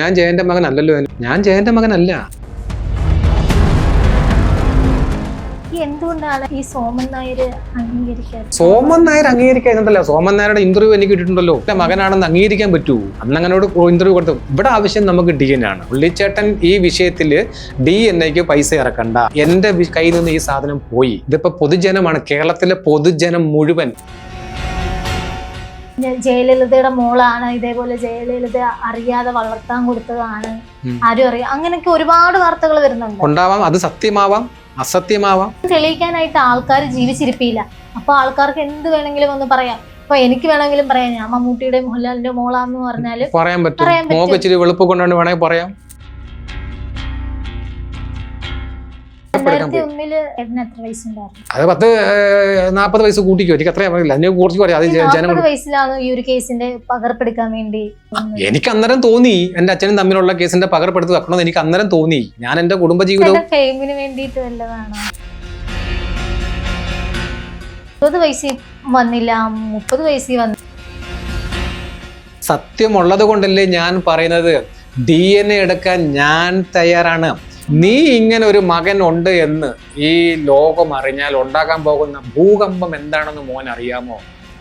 ഞാൻ ജയന്റെ മകനല്ലല്ലോ. ഞാൻ ജയന്റെ മകനല്ല. എന്തുകൊണ്ടാണ് ഈ സോമൻ നായർ അംഗീകരിക്കാറ്? സോമൻ നായർ അംഗീകരിക്കാന്നുണ്ടല്ലോ. സോമൻ നായരുടെ ഇന്റർവ്യൂ എനിക്ക് കിട്ടിയിട്ടുണ്ടല്ലോ. എന്റെ മകനാണെന്ന് അംഗീകരിക്കാൻ പറ്റൂ? അന്നങ്ങനോട് ഇന്റർവ്യൂ കൊടുത്തു. ഇവിടെ ആവശ്യം നമുക്ക് DNA ആണ്. ഉള്ളിച്ചേട്ടൻ ഈ വിഷയത്തില് DNA പൈസ ഇറക്കണ്ട, എന്റെ കയ്യിൽ നിന്ന് ഈ സാധനം പോയി. ഇതിപ്പോ പൊതുജനമാണ്, കേരളത്തിലെ പൊതുജനം മുഴുവൻ. ജയലളിതയുടെ മോളാണ്, ഇതേപോലെ ജയലളിത അറിയാതെ വളർത്താൻ കൊടുത്തതാണ്, ആരും അറിയാം, അങ്ങനെയൊക്കെ ഒരുപാട് വാർത്തകൾ വരുന്നുണ്ട്. ഉണ്ടാവാം, അത് സത്യമാവാം, അസത്യമാവാം. തെളിയിക്കാനായിട്ട് ആൾക്കാർ ജീവിച്ചിരിപ്പില്ല. അപ്പൊ ആൾക്കാർക്ക് എന്ത് വേണമെങ്കിലും ഒന്ന് പറയാം. ഇപ്പൊ എനിക്ക് വേണമെങ്കിലും പറയാം, ഞാൻ മമ്മൂട്ടിയുടെ മോഹൻലാലിന്റെ മോളാന്ന് പറഞ്ഞാല് പറയാൻ പറ്റും. മോക്ക് ഇച്ചിരി വെളുപ്പ് കൊണ്ടാണ് വേണമെങ്കിൽ പറയാം. 2001 എത്ര വയസ്സുണ്ടായിരുന്നു? അത് 40 വയസ്സ് കൂട്ടിക്കോ, എനിക്ക് അത്രയും അറിയില്ല. അതിനെ കുറിച്ച് പറയാം. 40 വയസ്സിലാണ് ഈ ഒരു കേസിന്റെ പകർപ്പെടുക്കാൻ വേണ്ടി. എനിക്ക് അന്നേരം തോന്നി എന്റെ അച്ഛനും തമ്മിലുള്ള കേസിന്റെ പകർപ്പെടുത്ത് വെക്കണമെന്ന് എനിക്ക് അന്നേരം തോന്നി. ഞാൻ എന്റെ കുടുംബജീവിതം ഫെയിമിന് വേണ്ടിയിട്ട് വല്ലതാണ്. 20 വയസ്സിൽ വന്നില്ല, 30 വയസ്സിൽ വന്നു. സത്യമുള്ളത് കൊണ്ടല്ലേ ഞാൻ പറയുന്നത്. DNA എടുക്കാൻ ഞാൻ തയ്യാറാണ്. നീ ഇങ്ങനെ ഒരു മകൻ ഉണ്ട് എന്ന് ഈ ലോകം അറിഞ്ഞാൽ ഉണ്ടാകാൻ പോകുന്ന ഭൂകമ്പം എന്താണെന്ന് മോൻ അറിയാമോ?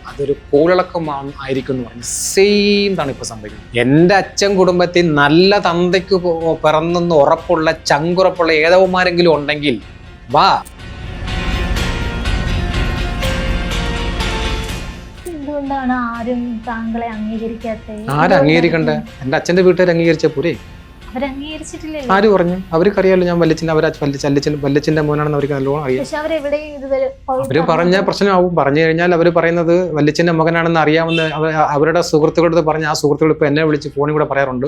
അതൊരു കോളിളക്കം ആയിരിക്കും എന്ന് പറഞ്ഞു. സെയിം ആണ് ഇപ്പൊ സംഭവിക്കുന്നത്. എൻ്റെ അച്ഛൻ കുടുംബത്തിൽ നല്ല തന്തയ്ക്ക് പിറന്നെന്ന് ഉറപ്പുള്ള ചങ്കുറപ്പുള്ള ഏതവന്മാരെങ്കിലും ഉണ്ടെങ്കിൽ വാ. എന്തുകൊണ്ടാണ് ആരും താങ്കളെ അംഗീകരിക്കാത്തത്? ആരംഗീകരിക്കണ്ടേ? എൻ്റെ അച്ഛൻ്റെ വീട്ടുകാർ അംഗീകരിച്ച പോരെ? ആര് പറഞ്ഞു? അവർക്കറിയാലോ ഞാൻ വല്യച്ഛന്റെ മോനാണെന്ന് അവർക്ക് നല്ലോണം അറിയാം. അവര് പറഞ്ഞ പ്രശ്നമാവും. പറഞ്ഞു കഴിഞ്ഞാൽ അവര് പറയുന്നത് വല്യച്ഛന്റെ മകനാണെന്ന് അറിയാമെന്ന് അവരുടെ സുഹൃത്തുക്കളോട് പറഞ്ഞ ആ സുഹൃത്തുക്കൾ ഇപ്പൊ എന്നെ വിളിച്ച് ഫോണിൽ കൂടെ പറയാറുണ്ട്.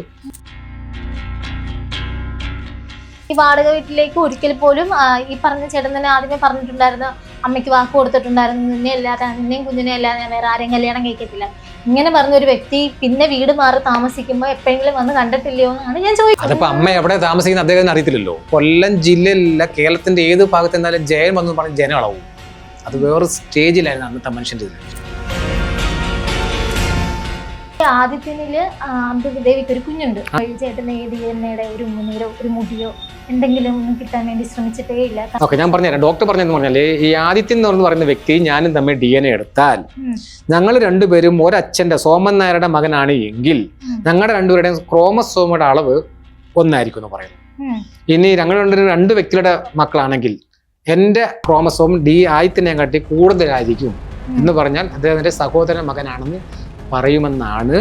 ഈ വാടക വീട്ടിലേക്ക് ഒരിക്കൽ പോലും ഈ പറഞ്ഞ ചേട്ടൻ തന്നെ ആദ്യമേ പറഞ്ഞിട്ടുണ്ടായിരുന്നു, അമ്മയ്ക്ക് വാക്ക് കൊടുത്തിട്ടുണ്ടായിരുന്നു, നിന്നെയും കുഞ്ഞിനെ അല്ലാതെ ഞാൻ വേറെ ആരെയും കല്യാണം കഴിക്കത്തില്ല. ഇങ്ങനെ പറഞ്ഞൊരു വ്യക്തി പിന്നെ വീട് മാറി താമസിക്കുമ്പോ എപ്പോഴെങ്കിലും വന്ന് കണ്ടിട്ടില്ലയോ എന്നാണ് ഞാൻ ചോദിക്കുന്നത്. അതിപ്പോ അമ്മ എവിടെ താമസിക്കുന്ന അദ്ദേഹത്തിന് അറിയത്തില്ലല്ലോ. കൊല്ലം ജില്ലയിലല്ല, കേരളത്തിന്റെ ഏത് ഭാഗത്ത് എന്നാലും ജയൻ വന്നു പറഞ്ഞ് ജനങ്ങളാവും. അത് വേറെ സ്റ്റേജിലായിരുന്നു അന്നത്തെ മനുഷ്യന്റെ. ആദിത്യനില് അമൃതദേവിക്ക് ഒരു കുഞ്ഞുണ്ട്. ചേട്ടന് DNA ഒരു മുനീരോ ഒരു മുടിയോ എന്തെങ്കിലും ഒന്നും കിട്ടാൻ വേണ്ടി ശ്രമിച്ചിട്ടേ ഇല്ല. ഓക്കെ, ഞാൻ പറഞ്ഞുതരാം. ഡോക്ടർ പറഞ്ഞെന്ന് പറഞ്ഞാല് ഈ ആദിത്യൻ എന്ന് പറയുന്ന വ്യക്തി ഞാനും തമ്മിൽ DNA എടുത്താൽ ഞങ്ങൾ രണ്ടുപേരും ഒരച്ഛന്റെ സോമൻ നായരുടെ മകനാണ് എങ്കിൽ ഞങ്ങളുടെ രണ്ടുപേരുടെയും ക്രോമസോമുടെ അളവ് ഒന്നായിരിക്കും എന്ന് പറയുന്നു. ഇനി ഞങ്ങൾ രണ്ട് വ്യക്തികളുടെ മക്കളാണെങ്കിൽ എന്റെ ക്രോമസോം ആദിത്യനെ കാട്ടി കൂടുതലായിരിക്കും എന്ന് പറഞ്ഞാൽ അദ്ദേഹത്തിന്റെ സഹോദരൻ മകനാണെന്ന് പറയുമെന്നാണ്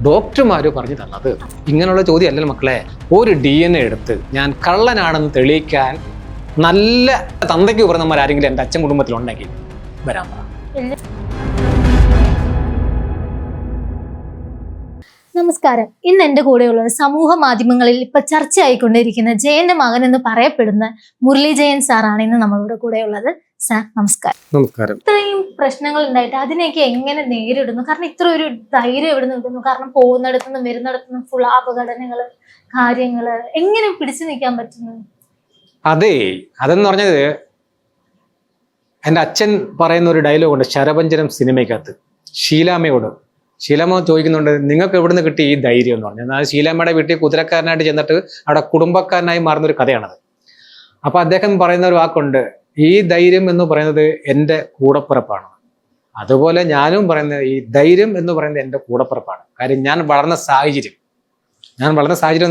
ഡോക്ടർമാര് പറഞ്ഞു തന്നത്. ഇങ്ങനെയുള്ള ചോദ്യം അല്ലല്ലോ മക്കളെ. ഒരു DNA എടുത്ത് ഞാൻ കള്ളനാണെന്ന് തെളിയിക്കാൻ നല്ല തന്തയ്ക്ക് പറഞ്ഞവന്മാർ ആരെങ്കിലും എൻ്റെ അച്ഛൻ കുടുംബത്തിലുണ്ടെങ്കിൽ വരാൻ പറ. നമസ്കാരം. ഇന്ന് എൻ്റെ കൂടെയുള്ളത് സമൂഹ മാധ്യമങ്ങളിൽ ഇപ്പൊ ചർച്ചയായിക്കൊണ്ടിരിക്കുന്ന ജയന്റെ മകൻ എന്ന് പറയപ്പെടുന്ന മുരളി ജയൻ സാറാണ് ഇന്ന് നമ്മളുടെ കൂടെയുള്ളത്. സാർ നമസ്കാരം. നമസ്കാരം. ഇത്രയും പ്രശ്നങ്ങൾ ഉണ്ടായിട്ട് അതിനെയൊക്കെ എങ്ങനെ നേരിടുന്നു? കാരണം ഇത്ര ഒരു ധൈര്യം എവിടെ നിൽക്കുന്നു? കാരണം പോകുന്നിടത്തുനിന്നും വരുന്നിടത്തുനിന്നും ഫുൾ അപകടനകള് കാര്യങ്ങള് എങ്ങനെ പിടിച്ചു നിൽക്കാൻ പറ്റുന്നു? അതെന്ന് പറഞ്ഞത് എൻ്റെ അച്ഛൻ പറയുന്ന ഒരു ഡയലോഗ് ഉണ്ട് ശരപഞ്ചരം സിനിമയ്ക്കകത്ത്. ഷീലാമ്മ ചോദിക്കുന്നുണ്ട്, നിങ്ങൾക്ക് എവിടുന്ന് കിട്ടി ഈ ധൈര്യം എന്ന് പറഞ്ഞു. എന്നാൽ ഷീലാമ്മയുടെ വീട്ടിൽ കുതിരക്കാരനായിട്ട് ചെന്നിട്ട് അവിടെ കുടുംബക്കാരനായി മാറുന്നൊരു കഥയാണത്. അപ്പൊ അദ്ദേഹം പറയുന്ന ഒരു വാക്കുണ്ട്, ഈ ധൈര്യം എന്ന് പറയുന്നത് എൻ്റെ കൂടപ്പിറപ്പാണ്. അതുപോലെ ഞാനും പറയുന്നത് ഈ ധൈര്യം എന്ന് പറയുന്നത് എൻ്റെ കൂടപ്പിറപ്പാണ്. കാര്യം ഞാൻ വളർന്ന സാഹചര്യം എന്ന്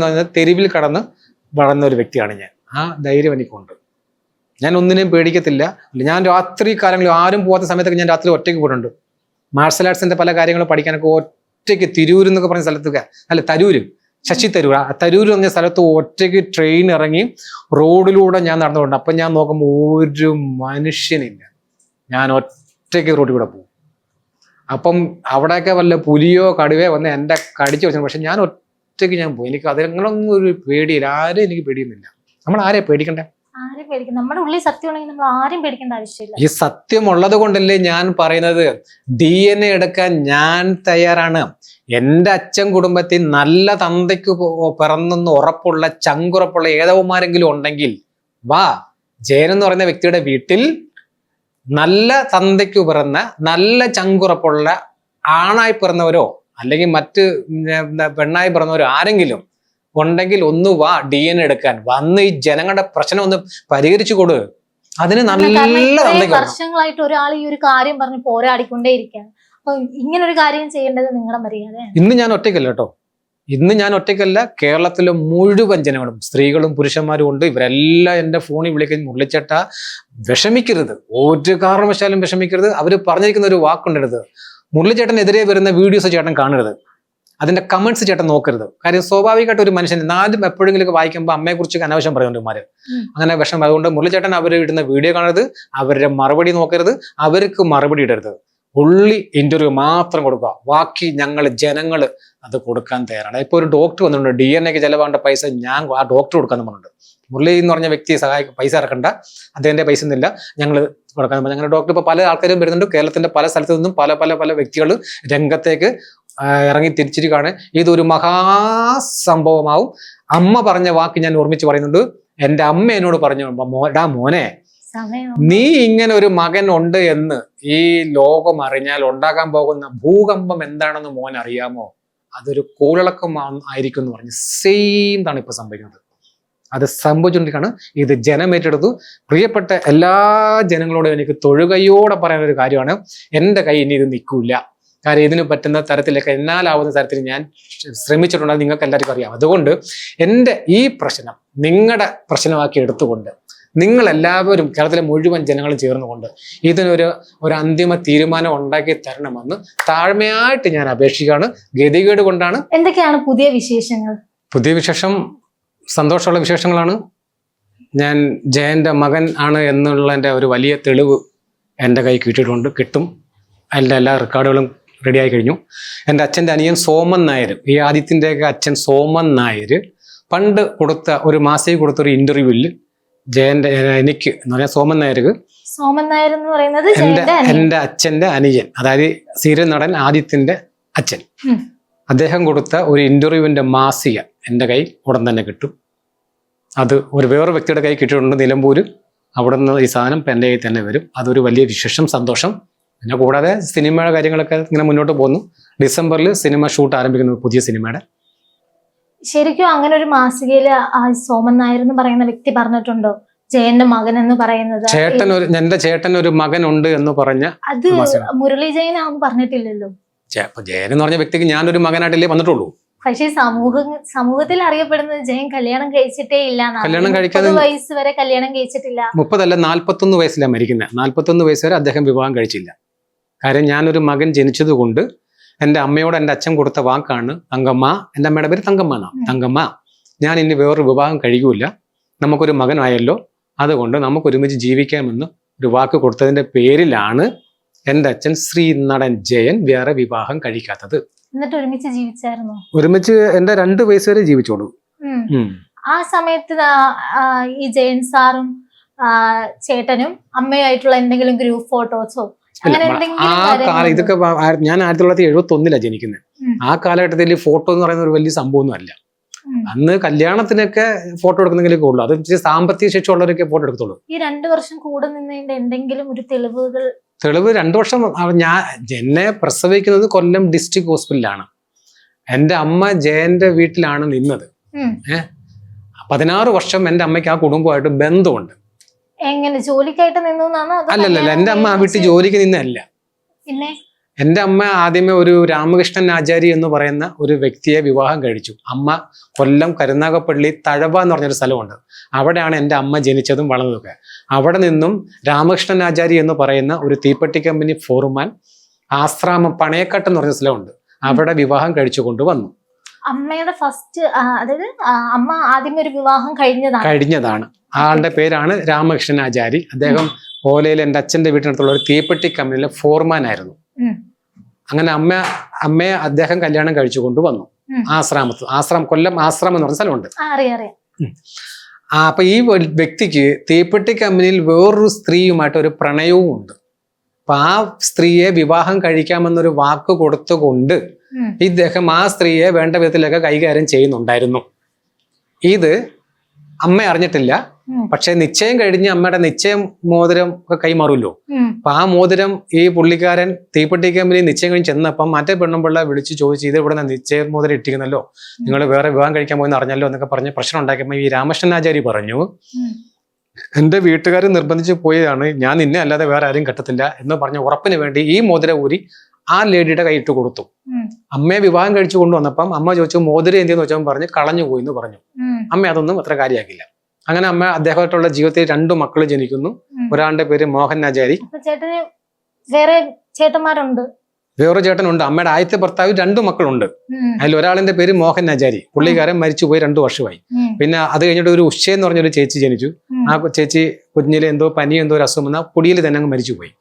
പറയുന്നത് തെരുവിൽ കടന്ന് വളർന്ന ഒരു വ്യക്തിയാണ് ഞാൻ. ആ ധൈര്യം എനിക്കുണ്ട്. ഞാൻ ഒന്നിനെയും പേടിക്കത്തില്ല. ഞാൻ രാത്രി കാലങ്ങളിൽ ആരും പോകാത്ത സമയത്തൊക്കെ ഞാൻ രാത്രി ഒറ്റയ്ക്ക് പോയിട്ടുണ്ട്. മാർഷൽ ആർട്സിന്റെ പല കാര്യങ്ങളും പഠിക്കാനൊക്കെ ഒറ്റയ്ക്ക് തിരൂർ എന്നൊക്കെ പറഞ്ഞ സ്ഥലത്തൊക്കെ, ശശി തരൂർ, തരൂർ പറഞ്ഞ സ്ഥലത്ത് ഒറ്റയ്ക്ക് ട്രെയിൻ ഇറങ്ങി റോഡിലൂടെ ഞാൻ നടന്നുകൊണ്ട്. അപ്പം ഞാൻ നോക്കുമ്പോൾ ഒരു മനുഷ്യനില്ല. ഞാൻ ഒറ്റയ്ക്ക് റോഡിൽ കൂടെ പോകും. അപ്പം അവിടെയൊക്കെ വല്ല പുലിയോ കടുവയോ വന്ന് എൻ്റെ കടിച്ചു വെച്ചു. പക്ഷെ ഞാൻ ഒറ്റയ്ക്ക് ഞാൻ പോകും. എനിക്ക് അതിനൊന്നും ഒരു പേടിയില്ല. ആരും എനിക്ക് പേടിയൊന്നുമില്ല. നമ്മൾ ആരെയും പേടിക്കണ്ടേ? നമ്മുടെ ഉള്ളിൽ സത്യമാണെങ്കിൽ നമ്മൾ ആരും പേടിക്കേണ്ട ആവശ്യമില്ല. ഈ സത്യമുള്ളത് കൊണ്ടല്ലേ ഞാൻ പറയുന്നത്. DNA എടുക്കാൻ ഞാൻ തയ്യാറാണ്. എൻ്റെ അച്ഛൻ കുടുംബത്തിൽ നല്ല തന്തയ്ക്ക് പിറന്നെന്ന് ഉറപ്പുള്ള ചങ്കുറപ്പുള്ള ഏതവന്മാരെങ്കിലും ഉണ്ടെങ്കിൽ വാ. ജയൻ എന്ന് പറയുന്ന വ്യക്തിയുടെ വീട്ടിൽ നല്ല തന്തയ്ക്ക് പിറന്ന നല്ല ചങ്കുറപ്പുള്ള ആണായി പിറന്നവരോ അല്ലെങ്കിൽ മറ്റ് പെണ്ണായി പിറന്നവരോ ആരെങ്കിലും ഉണ്ടെങ്കിൽ ഒന്ന് വാ DNA എടുക്കാൻ വന്ന് ഈ ജനങ്ങളുടെ പ്രശ്നം ഒന്ന് പരിഹരിച്ചു കൊടു. അതിന് നല്ല നന്ദി. വർഷങ്ങളായിട്ട് ഒരാൾ ഈ ഒരു കാര്യം പറഞ്ഞ് പോരാടിക്കൊണ്ടേ ഇരിക്കുകയാണ്. അപ്പൊ ഇങ്ങനെ ഒരു കാര്യം ചെയ്യേണ്ടത് നിങ്ങളുടെ മര്യാദ. ഇന്ന് ഞാൻ ഒറ്റയ്ക്കല്ല കേട്ടോ, ഇന്ന് ഞാൻ ഒറ്റയ്ക്കല്ല, കേരളത്തിലെ മുഴുവൻ ജനങ്ങളും സ്ത്രീകളും പുരുഷന്മാരും ഉണ്ട്. ഇവരെല്ലാം എൻ്റെ ഫോണിൽ വിളിക്കുന്ന മുരളിച്ചേട്ട വിഷമിക്കരുത്, ഒരു കാരണവശാലും വിഷമിക്കരുത്. അവർ പറഞ്ഞിരിക്കുന്ന ഒരു വാക്കുണ്ടെടുത്ത് മുരളിച്ചേട്ടനെതിരെ വരുന്ന വീഡിയോസ് ചേട്ടൻ കാണരുത്, അതിന്റെ കമന്റ്സ് ചേട്ടൻ നോക്കരുത്. കാര്യം സ്വാഭാവികമായിട്ട് ഒരു മനുഷ്യൻ നാലും എപ്പോഴെങ്കിലും വായിക്കുമ്പോൾ അമ്മയെക്കുറിച്ച് അനാവശ്യം പറയുന്നുണ്ട് അങ്ങനെ വിഷമം. അതുകൊണ്ട് മുരളിച്ചേട്ടൻ അവർ ഇടുന്ന വീഡിയോ കാണരുത്, അവരുടെ മറുപടി നോക്കരുത്, അവർക്ക് മറുപടി ഇടരുത്. ഉള്ളി ഇന്റർവ്യൂ മാത്രം കൊടുക്കുക, ബാക്കി ഞങ്ങൾ ജനങ്ങൾ അത് കൊടുക്കാൻ തയ്യാറാണ്. ഇപ്പോൾ ഒരു ഡോക്ടർ വന്നിട്ടുണ്ട്, DNA ചെലവാണ്ട പൈസ ഞാൻ ആ ഡോക്ടർ കൊടുക്കാന്ന് പറഞ്ഞിട്ടുണ്ട്. മുരളി എന്ന് പറഞ്ഞ വ്യക്തിയെ പൈസ ഇറക്കണ്ട, അദ്ദേഹത്തിന്റെ പൈസ ഒന്നുമില്ല, ഞങ്ങൾ കൊടുക്കാൻ. ഞങ്ങളുടെ ഡോക്ടർ ഇപ്പോൾ പല ആൾക്കാരും വരുന്നുണ്ട്, കേരളത്തിന്റെ പല സ്ഥലത്തു നിന്നും പല പല പല വ്യക്തികൾ രംഗത്തേക്ക് ഇറങ്ങി തിരിച്ചിരിക്കുകയാണ്. ഇതൊരു മഹാസംഭവമാവും. അമ്മ പറഞ്ഞ വാക്ക് ഞാൻ ഓർമ്മിച്ച് പറയുന്നുണ്ട്. എൻ്റെ അമ്മ എന്നോട് പറഞ്ഞു, മോനെ നീ ഇങ്ങനെ ഒരു മകൻ ഉണ്ട് എന്ന് ഈ ലോകം അറിഞ്ഞാൽ ഉണ്ടാകാൻ പോകുന്ന ഭൂകമ്പം എന്താണെന്ന് മോൻ അറിയാമോ? അതൊരു കോളിളക്കം ആയിരിക്കും എന്ന് പറഞ്ഞ് സെയിം താണ് ഇപ്പൊ സംഭവിക്കുന്നത്. അത് സംഭവിച്ചുകൊണ്ടിരിക്കുകയാണ്. ഇത് ജനമേറ്റെടുത്തു. പ്രിയപ്പെട്ട എല്ലാ ജനങ്ങളോടും എനിക്ക് തൊഴുകയോടെ പറയുന്ന ഒരു കാര്യമാണ്, എൻ്റെ കൈ ഇനി ഇത് നിൽക്കൂല. കാര്യം ഇതിന് പറ്റുന്ന തരത്തിലൊക്കെ എന്നാലാവുന്ന തരത്തിൽ ഞാൻ ശ്രമിച്ചിട്ടുണ്ട്, നിങ്ങൾക്ക് എല്ലാവർക്കും അറിയാം. അതുകൊണ്ട് എൻ്റെ ഈ പ്രശ്നം നിങ്ങളുടെ പ്രശ്നമാക്കി എടുത്തുകൊണ്ട് നിങ്ങൾ എല്ലാവരും കേരളത്തിലെ മുഴുവൻ ജനങ്ങളും ചേർന്നുകൊണ്ട് ഇതിനൊരു അന്തിമ തീരുമാനം ഉണ്ടാക്കി തരണമെന്ന് താഴ്മയായിട്ട് ഞാൻ അപേക്ഷിക്കുകയാണ്. ഗതികേട് കൊണ്ടാണ്. എന്തൊക്കെയാണ് പുതിയ വിശേഷങ്ങൾ? പുതിയ വിശേഷം സന്തോഷമുള്ള വിശേഷങ്ങളാണ്. ഞാൻ ജയന്റെ മകൻ ആണ് എന്നുള്ളതിൻ്റെ ഒരു വലിയ തെളിവ് എൻ്റെ കൈ കിട്ടും. അതിൻ്റെ എല്ലാ റെക്കോർഡുകളും റെഡിയായി കഴിഞ്ഞു. എൻ്റെ അച്ഛൻ്റെ അനിയൻ സോമൻ നായർ, ഈ ആദിത്യൻ്റെയൊക്കെ അച്ഛൻ സോമൻ നായർ പണ്ട് കൊടുത്ത ഒരു മാസിക കൊടുത്തൊരു ഇന്റർവ്യൂവിൽ ജയന്റെ എനിക്ക് എന്ന് പറഞ്ഞാൽ സോമൻ നായർ എന്ന് പറയുന്നത് എൻ്റെ അച്ഛൻ്റെ അനിയൻ, അതായത് സീരിയൽ നടൻ ആദിത്യന്റെ അച്ഛൻ, അദ്ദേഹം കൊടുത്ത ഒരു ഇന്റർവ്യൂവിന്റെ മാസിക എൻ്റെ കൈ ഉടൻ തന്നെ കിട്ടും. അത് വേറൊരു വ്യക്തിയുടെ കൈ കിട്ടിയിട്ടുണ്ട് നിലമ്പൂര്. അവിടെ നിന്ന് ഈ സാധനം എൻ്റെ കയ്യിൽ തന്നെ വരും. അതൊരു വലിയ വിശേഷം, സന്തോഷം. പിന്നെ കൂടാതെ സിനിമയുടെ കാര്യങ്ങളൊക്കെ ഇങ്ങനെ മുന്നോട്ട് പോകുന്നു. ഡിസംബറിൽ സിനിമ ഷൂട്ട് ആരംഭിക്കുന്നു, പുതിയ സിനിമയുടെ. ശരിക്കും അങ്ങനെ ഒരു മാസികയില് ആ സോമൻ നായർ എന്ന് പറയുന്ന വ്യക്തി പറഞ്ഞിട്ടുണ്ടോ ജയന്റെ മകൻ എന്ന് പറയുന്നത്? എന്റെ ചേട്ടൻ ഒരു മകൻ ഉണ്ട് എന്ന് പറഞ്ഞ അത് മുരളി ജയൻ ആവും പറഞ്ഞിട്ടില്ലല്ലോ. ജയൻ എന്ന് പറഞ്ഞ വ്യക്തിക്ക് ഞാനൊരു മകനായിട്ടല്ലേ വന്നിട്ടുള്ളൂ. പക്ഷേ സമൂഹത്തിൽ അറിയപ്പെടുന്നത് ജയൻ കല്യാണം കഴിച്ചിട്ടേ ഇല്ല. കല്യാണം കഴിക്കാതെ 30 വയസ്സ് വരെ കല്യാണം കഴിച്ചിട്ടില്ല. 30 അല്ല 41 വയസ്സിലാണ് മരിക്കുന്നത്. 41 വയസ്സ് വരെ അദ്ദേഹം വിവാഹം കഴിച്ചില്ല. കാര്യം ഞാനൊരു മകൻ ജനിച്ചത് കൊണ്ട് എൻ്റെ അമ്മയോട് എൻ്റെ അച്ഛൻ കൊടുത്ത വാക്കാണ് തങ്കമ്മ. എൻ്റെ അമ്മയുടെ പേര് തങ്കമ്മ എന്നാണ്. തങ്കമ്മ, ഞാൻ ഇനി വേറൊരു വിവാഹം കഴിയൂല, നമുക്കൊരു മകനായല്ലോ, അതുകൊണ്ട് നമുക്ക് ഒരുമിച്ച് ജീവിക്കാമെന്ന് ഒരു വാക്ക് കൊടുത്തതിന്റെ പേരിലാണ് എൻ്റെ അച്ഛൻ ശ്രീ നടൻ ജയൻ വേറെ വിവാഹം കഴിക്കാത്തത്. എന്നിട്ട് ഒരുമിച്ച് ജീവിച്ചായിരുന്നോ? ഒരുമിച്ച് എൻ്റെ 2 വയസ്സ് വരെ ജീവിച്ചോളൂ. ആ സമയത്ത് ഈ ജയൻ സാറും ചേട്ടനും അമ്മയായിട്ടുള്ള എന്തെങ്കിലും ഗ്രൂപ്പ് ഫോട്ടോസോ ആ കാലം ഇതൊക്കെ ഞാൻ 1971 ജനിക്കുന്നത്. ആ കാലഘട്ടത്തിൽ ഫോട്ടോ എന്ന് പറയുന്ന ഒരു വലിയ സംഭവമൊന്നും അല്ല. അന്ന് കല്യാണത്തിനൊക്കെ ഫോട്ടോ എടുക്കുന്നെങ്കിലൊക്കെ ഉള്ളൂ. അത് സാമ്പത്തിക ശേഷി ഉള്ളവരൊക്കെ ഫോട്ടോ എടുത്തോളൂ. ഈ 2 വർഷം കൂടെ നിന്നതിന്റെ എന്തെങ്കിലും ഒരു തെളിവ് 2 വർഷം ഞാൻ എന്നെ പ്രസവിക്കുന്നത് കൊല്ലം ഡിസ്ട്രിക്ട് ഹോസ്പിറ്റലിലാണ്. എൻ്റെ അമ്മ ജയന്റെ വീട്ടിലാണ് നിന്നത്. 16 വർഷം എൻ്റെ അമ്മയ്ക്ക് ആ കുടുംബമായിട്ട് ബന്ധമുണ്ട്. എങ്ങനെ ജോലിക്കായിട്ട് നിന്നു? അല്ലല്ല, എൻ്റെ അമ്മ ആ വീട്ടിൽ ജോലിക്ക് നിന്നല്ല. പിന്നെ എൻ്റെ അമ്മ ആദ്യമേ ഒരു രാമകൃഷ്ണൻ ആചാരി എന്ന് പറയുന്ന ഒരു വ്യക്തിയെ വിവാഹം കഴിച്ചു. അമ്മ കൊല്ലം കരുനാഗപ്പള്ളി തഴവ എന്ന് പറഞ്ഞൊരു സ്ഥലമുണ്ട്, അവിടെയാണ് എൻ്റെ അമ്മ ജനിച്ചതും വളർന്നതൊക്കെ. അവിടെ നിന്നും രാമകൃഷ്ണൻ ആചാരി എന്ന് പറയുന്ന ഒരു തീപ്പെട്ടി കമ്പനി ഫോർമാൻ ആശ്രാമം പണയക്കാട്ട് എന്ന് പറഞ്ഞ സ്ഥലമുണ്ട്, അവിടെ വിവാഹം കഴിച്ചു കൊണ്ടുവന്നു. അമ്മയുടെ ഫസ്റ്റ്, അതായത് അമ്മ ആദ്യമേ ഒരു വിവാഹം കഴിഞ്ഞതാണ്. ആളുടെ പേരാണ് രാമകൃഷ്ണൻ ആചാരി. അദ്ദേഹം ഓലയിൽ എൻ്റെ അച്ഛൻ്റെ വീട്ടിനടുത്തുള്ള ഒരു തീപ്പെട്ടി കമ്പനിയിലെ ഫോർമാൻ ആയിരുന്നു. അങ്ങനെ അമ്മയെ അദ്ദേഹം കല്യാണം കഴിച്ചു കൊണ്ടുവന്നു കൊല്ലം ആശ്രാമം എന്ന് പറഞ്ഞ സ്ഥലമുണ്ട്. അപ്പൊ ഈ വ്യക്തിക്ക് തീപ്പെട്ടി കമ്പനിയിൽ വേറൊരു സ്ത്രീയുമായിട്ട് ഒരു പ്രണയവും ഉണ്ട്. അപ്പൊ ആ സ്ത്രീയെ വിവാഹം കഴിക്കാമെന്നൊരു വാക്ക് കൊടുത്തുകൊണ്ട് ഇദ്ദേഹം ആ സ്ത്രീയെ വേണ്ട വിധത്തിലൊക്കെ കൈകാര്യം ചെയ്യുന്നുണ്ടായിരുന്നു. ഇത് അമ്മ അറിഞ്ഞിട്ടില്ല. പക്ഷെ നിശ്ചയം കഴിഞ്ഞ് അമ്മയുടെ നിശ്ചയം മോതിരം ഒക്കെ കൈമാറുമല്ലോ. അപ്പൊ ആ മോതിരം ഈ പുള്ളിക്കാരൻ തീപ്പെട്ടി കമ്പനി നിശ്ചയം കഴിഞ്ഞ് ചെന്നപ്പം മറ്റേ പെണ്ണുമ്പിള്ള വിളിച്ച് ചോദിച്ചു, ഇത് ഇവിടെ നിശ്ചയ മോതിരം ഇട്ടിരിക്കുന്നല്ലോ, നിങ്ങൾ വേറെ വിവാഹം കഴിക്കാൻ പോയെന്ന് അറിഞ്ഞല്ലോ എന്നൊക്കെ പറഞ്ഞ് പ്രശ്നം ഉണ്ടാക്കിയപ്പോൾ ഈ രാമകൃഷ്ണനാചാരി പറഞ്ഞു, എന്റെ വീട്ടുകാർ നിർബന്ധിച്ച് പോയതാണ്, ഞാൻ നിന്നെ അല്ലാതെ വേറെ ആരും കെട്ടത്തില്ല എന്ന് പറഞ്ഞ ഉറപ്പിന് വേണ്ടി ഈ മോതിരം ഊരി ആ ലേഡിയുടെ കൈയിട്ട് കൊടുത്തു. അമ്മയെ വിവാഹം കഴിച്ചു കൊണ്ടുവന്നപ്പം അമ്മ ചോദിച്ചു മോതിരം എന്തെന്ന് വെച്ചാൽ പറഞ്ഞ് കളഞ്ഞു പോയി എന്ന് പറഞ്ഞു. അമ്മ അതൊന്നും അത്ര കാര്യമാക്കില്ല. അങ്ങനെ അമ്മ അദ്ദേഹമായിട്ടുള്ള ജീവിതത്തിൽ 2 മക്കൾ ജനിക്കുന്നു. ഒരാളുടെ പേര് മോഹൻ ആചാരി. ചേട്ടന് വേറെ ചേട്ടന്മാരുണ്ട്? വേറൊരു ചേട്ടനുണ്ട്. അമ്മയുടെ ആദ്യത്തെ ഭർത്താവ് 2 മക്കളുണ്ട്. അതിൽ ഒരാളിന്റെ പേര് മോഹൻ ആചാരി. പുള്ളിക്കാരൻ മരിച്ചുപോയി 2 വർഷമായി. പിന്നെ അത് കഴിഞ്ഞിട്ട് ഒരു ഉഷ എന്ന് പറഞ്ഞൊരു ചേച്ചി ജനിച്ചു. ആ ചേച്ചി കുഞ്ഞിലെ എന്തോ പനി എന്തോ ഒരു അസുഖം വന്നാൽ കുടിയിൽ തന്നെ അങ്ങ് മരിച്ചുപോയി.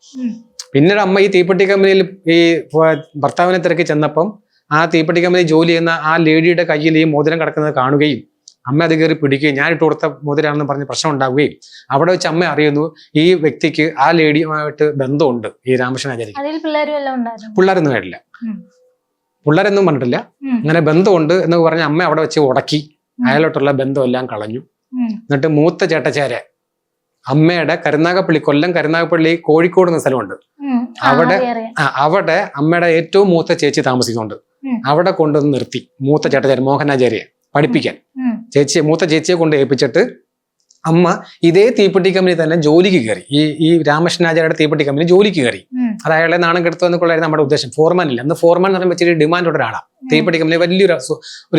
പിന്നീട് അമ്മ ഈ തീപ്പെട്ടി കമ്പനിയിൽ ഈ ഭർത്താവിനെ തിരക്കി ചെന്നപ്പം ആ തീപ്പെട്ടി കമ്പനി ജോലി ചെയ്യുന്ന ആ ലേഡിയുടെ കയ്യിൽ ഈ മോതിരം കിടക്കുന്നത് കാണുകയും അമ്മ അത് കയറി പിടിക്കുകയും ഞാൻ ഇട്ട് കൊടുത്ത മോതിരാണെന്ന് പറഞ്ഞ് പ്രശ്നം ഉണ്ടാവുകയും അവിടെ വെച്ച് അമ്മ അറിയുന്നു ഈ വ്യക്തിക്ക് ആ ലേഡിയുമായിട്ട് ബന്ധമുണ്ട്. ഈ രാമകൃഷ്ണനാചാരി പിള്ളേരൊന്നും ആയിട്ടില്ല, പിള്ളേരൊന്നും പറഞ്ഞിട്ടില്ല, അങ്ങനെ ബന്ധമുണ്ട് എന്ന് പറഞ്ഞ അമ്മ അവിടെ വെച്ച് ഉടക്കി അയാളോട്ടുള്ള ബന്ധമെല്ലാം കളഞ്ഞു. എന്നിട്ട് മൂത്ത ചേട്ടച്ചാരെ അമ്മയുടെ കൊല്ലം കരുനാഗപ്പള്ളി കോഴിക്കോട് എന്ന സ്ഥലമുണ്ട്. അവിടെ അമ്മയുടെ ഏറ്റവും മൂത്ത ചേച്ചി താമസിക്കുന്നുണ്ട്. അവിടെ കൊണ്ടുവന്ന് നിർത്തി മൂത്ത ചേട്ടച്ചാരി മോഹനാചാര്യെ പഠിപ്പിക്കാൻ. മൂത്ത ചേച്ചിയെ കൊണ്ട് ഏൽപ്പിച്ചിട്ട് അമ്മ ഇതേ തീപ്പെട്ടി കമ്പനി തന്നെ ജോലിക്ക് കയറി. ഈ രാമകൃഷ്ണനാചാര്യയുടെ തീപ്പെട്ടി കമ്പനി ജോലിക്ക് കയറി. അത് അയാളെ നാണം കെടുത്തു എന്നൊക്കെയായിരുന്നു നമ്മുടെ ഉദ്ദേശം. ഫോർമാൻ ഇല്ല, അന്ന് ഫോർമാൻ എന്ന് പറയുമ്പോൾ ഇച്ചിരി ഡിമാൻഡുള്ള ഒരാളാണ്. തീപ്പെട്ടി കമ്പനി വലിയൊരു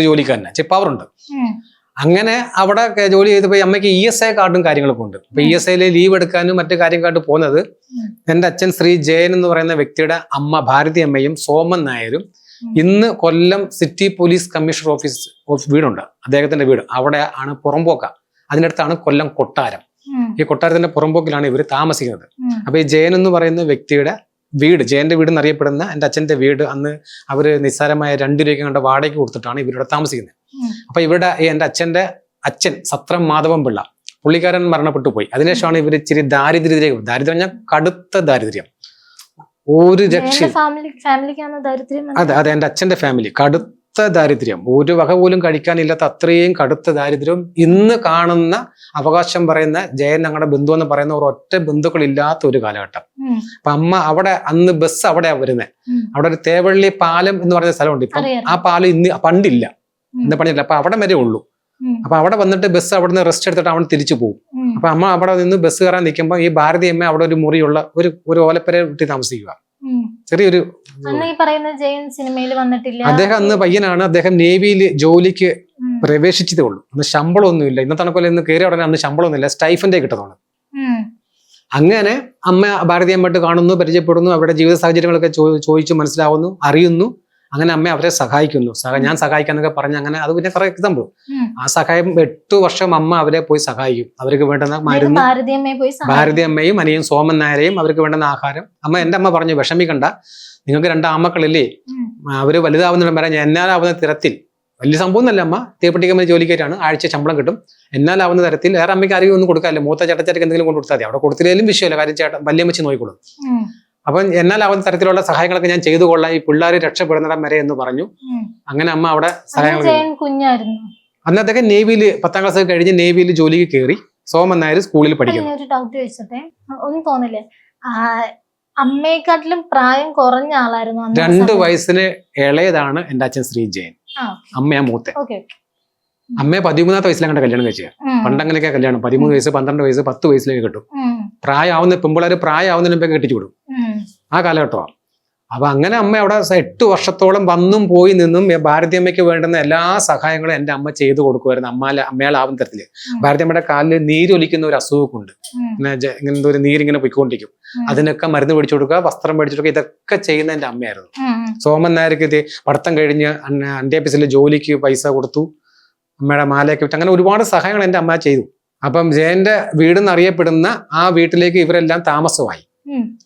ജോലിക്കാരനാണ്, ഇച്ചിരി പവറുണ്ട്. അങ്ങനെ അവിടെ ജോലി ചെയ്തപ്പോൾ അമ്മയ്ക്ക് ESI കാർഡും കാര്യങ്ങളൊക്കെ ഉണ്ട്. അപ്പൊ ESI ലീവ് എടുക്കാനും മറ്റു കാര്യങ്ങളായിട്ട് പോകുന്നത് എൻ്റെ അച്ഛൻ ശ്രീ ജയൻ എന്ന് പറയുന്ന വ്യക്തിയുടെ അമ്മ ഭാരതി അമ്മയും സോമൻ നായരും ഇന്ന് കൊല്ലം സിറ്റി പോലീസ് കമ്മീഷണർ ഓഫീസ് വീടുണ്ട്, അദ്ദേഹത്തിന്റെ വീട് അവിടെ ആണ്. പുറമ്പോക്ക, അതിനടുത്താണ് കൊല്ലം കൊട്ടാരം. ഈ കൊട്ടാരത്തിന്റെ പുറമ്പോക്കിലാണ് ഇവർ താമസിക്കുന്നത്. അപ്പൊ ഈ ജയൻ എന്ന് പറയുന്ന വ്യക്തിയുടെ വീട്, ജയന്റെ വീട് എന്നറിയപ്പെടുന്ന എൻ്റെ അച്ഛന്റെ വീട്, അന്ന് അവര് നിസ്സാരമായ 2 രൂപയ്ക്ക് കണ്ട വാടകയ്ക്ക് കൊടുത്തിട്ടാണ് ഇവരുടെ താമസിക്കുന്നത്. അപ്പൊ ഇവിടെ എൻ്റെ അച്ഛന്റെ അച്ഛൻ സത്രം മാധവൻ പിള്ള, പുള്ളിക്കാരൻ മരണപ്പെട്ടു പോയി. അതിനുശേഷമാണ് ഇവർ ഇച്ചിരി ദാരിദ്ര്യം പറഞ്ഞാൽ കടുത്ത ദാരിദ്ര്യം, ഒരു രക്ഷ. അതെ, എൻ്റെ അച്ഛന്റെ ഫാമിലി കടുത്ത ദാരിദ്ര്യം, ഒരു വക പോലും കഴിക്കാനില്ലാത്ത അത്രയും കടുത്ത ദാരിദ്ര്യം. ഇന്ന് കാണുന്ന അവകാശം പറയുന്ന ജയൻ ഞങ്ങളുടെ ബന്ധു എന്ന് പറയുന്ന ഒരൊറ്റ ബന്ധുക്കളില്ലാത്ത ഒരു കാലഘട്ടം. അപ്പൊ അമ്മ അവിടെ അന്ന് ബസ് അവിടെയാ വരുന്നത്. അവിടെ ഒരു തേവള്ളി പാലം എന്ന് പറയുന്ന സ്ഥലമുണ്ട്. ഇപ്പം ആ പാലം ഇന്ന് പണ്ടില്ല, ഇന്ന് പണിയില്ല. അപ്പൊ അവിടെ വരെ ഉള്ളൂ. അപ്പൊ അവിടെ വന്നിട്ട് ബസ് അവിടെ നിന്ന് റെസ്റ്റ് എടുത്തിട്ട് അവിടെ തിരിച്ചു പോകും. അപ്പൊ അമ്മ അവിടെ നിന്ന് ബസ് കയറാൻ നിൽക്കുമ്പോൾ ഈ ഭാരതി അമ്മ അവിടെ ഒരു മുറിയുള്ള ഒരു ഓലപ്പര വിട്ടി താമസിക്കുക. ചെറിയൊരു അദ്ദേഹം അന്ന് പയ്യനാണ്. അദ്ദേഹം നേവിയിൽ ജോലിക്ക് പ്രവേശിച്ചതേ ഉള്ളൂ. അന്ന് ശമ്പളമൊന്നുമില്ല. ഇന്നത്തെ കണക്കോലെ ഇന്ന് കയറിയ ഉടനെ അന്ന് ശമ്പളമൊന്നുമില്ല, സ്റ്റൈഫൻഡേ കിട്ടുന്നുള്ളൂ. അങ്ങനെ അമ്മ ഭാരതി അമ്മയായിട്ട് കാണുന്നു, പരിചയപ്പെടുന്നു, അവരുടെ ജീവിത സാഹചര്യങ്ങളൊക്കെ ചോദിച്ചു മനസ്സിലാവുന്നു, അറിയുന്നു. അങ്ങനെ അമ്മ അവരെ സഹായിക്കുന്നു. ഞാൻ സഹായിക്കാന്നൊക്കെ പറഞ്ഞ് അങ്ങനെ അത് പിന്നെ കുറെ എക്സാമ്പിൾ. ആ സഹായം 8 വർഷം അമ്മ അവരെ പോയി സഹായിക്കും. അവർക്ക് വേണ്ടുന്ന മരുന്ന് ഭാരതി അമ്മയും അനിയും സോമൻ നായരെയും അവർക്ക് വേണ്ടുന്ന ആഹാരം. എൻ്റെ അമ്മ പറഞ്ഞു, വിഷമിക്കണ്ട, നിങ്ങൾക്ക് 2 ആമക്കളില്ലേ, അവര് വലുതാവുന്നിടം വരെ എന്നാലാവുന്ന തരത്തിൽ, വലിയ സംഭവം ഒന്നല്ല, അമ്മ തീപ്പെട്ടി കമ്പനി ജോലിക്കായിട്ടാണ്, ആഴ്ച ശമ്പളം കിട്ടും, എന്നാലാവുന്ന തരത്തിൽ. വേറെ അമ്മയ്ക്ക് ആരെയും ഒന്നും കൊടുക്കാറില്ല, മൂത്ത ചേട്ടച്ചാർക്ക് എന്തെങ്കിലും കൊണ്ട് കൊടുത്താൽ മതി. അവിടെ കൊടുത്തില്ലെങ്കിലും വിഷയമില്ല, കാര്യം ചേട്ടൻ വല്യമ്മച്ചി നോക്കിക്കൊള്ളും. അപ്പം എന്നാലാവുന്ന തരത്തിലുള്ള സഹായങ്ങളൊക്കെ ഞാൻ ചെയ്തു കൊള്ളാം, ഈ പിള്ളേർ രക്ഷപ്പെടുന്നിടം വരെ എന്ന് പറഞ്ഞു. അങ്ങനെ അമ്മ അവിടെ സഹായങ്ങൾ. അന്ന് അദ്ദേഹം നേവിയിൽ 10ാം ക്ലാസ് കഴിഞ്ഞ് നേവിയിൽ ജോലിക്ക് കയറി. സോമൻ നായർ സ്കൂളിൽ പഠിക്കുന്നു. ഒരു ഡൗട്ട് ചോദിച്ചോട്ടെ, ഒന്നും തോന്നില്ലേ, അമ്മയെക്കാട്ടിലും പ്രായം കുറഞ്ഞ ആളായിരുന്നു? 2 വയസ്സിന് ഇളയതാണ് എൻ്റെ അച്ഛൻ ശ്രീ ജയൻ, അമ്മയാ മൂത്ത. അമ്മയെ 13ാമത്തെ വയസ്സിലാണ് കല്യാണം കഴിച്ചത്. പണ്ടങ്ങനെയൊക്കെ കല്യാണം 13 വയസ്സ്, 12 വയസ്സ്, 10 വയസ്സിലേക്ക് കിട്ടും. പ്രായമാവുന്ന പെമ്പിള്ളേർ പ്രായമാവുന്നതിന് മുമ്പേ കെട്ടിച്ചു വിടും, ആ കാലഘട്ടമാണ്. അപ്പൊ അങ്ങനെ അമ്മ അവിടെ 8 വർഷത്തോളം വന്നും പോയി നിന്നും ഭാരതി അമ്മയ്ക്ക് വേണ്ടുന്ന എല്ലാ സഹായങ്ങളും എൻ്റെ അമ്മ ചെയ്തു കൊടുക്കുമായിരുന്നു. അമ്മയാളാവുന്ന തരത്തില്. ഭാരതി അമ്മയുടെ കാലിൽ നീരൊലിക്കുന്ന ഒരു അസുഖമൊക്കെ ഉണ്ട്, ഇങ്ങനത്തെ ഒരു നീരിങ്ങനെ പൊയ്ക്കൊണ്ടിരിക്കും. അതിനൊക്കെ മരുന്ന് മേടിച്ചു കൊടുക്കുക, വസ്ത്രം മേടിച്ചു കൊടുക്കുക, ഇതൊക്കെ ചെയ്യുന്ന എൻ്റെ അമ്മയായിരുന്നു. സോമൻ നായർക്ക് ഇത് പഠിത്തം കഴിഞ്ഞ് അന്ത്യാഫീസിലെ ജോലിക്ക് പൈസ കൊടുത്തു, അമ്മയുടെ മാലയൊക്കെ വിട്ട്, അങ്ങനെ ഒരുപാട് സഹായങ്ങൾ എൻ്റെ അമ്മ ചെയ്തു. അപ്പം ജയന്റെ വീടെന്ന് അറിയപ്പെടുന്ന ആ വീട്ടിലേക്ക് ഇവരെല്ലാം താമസമായി.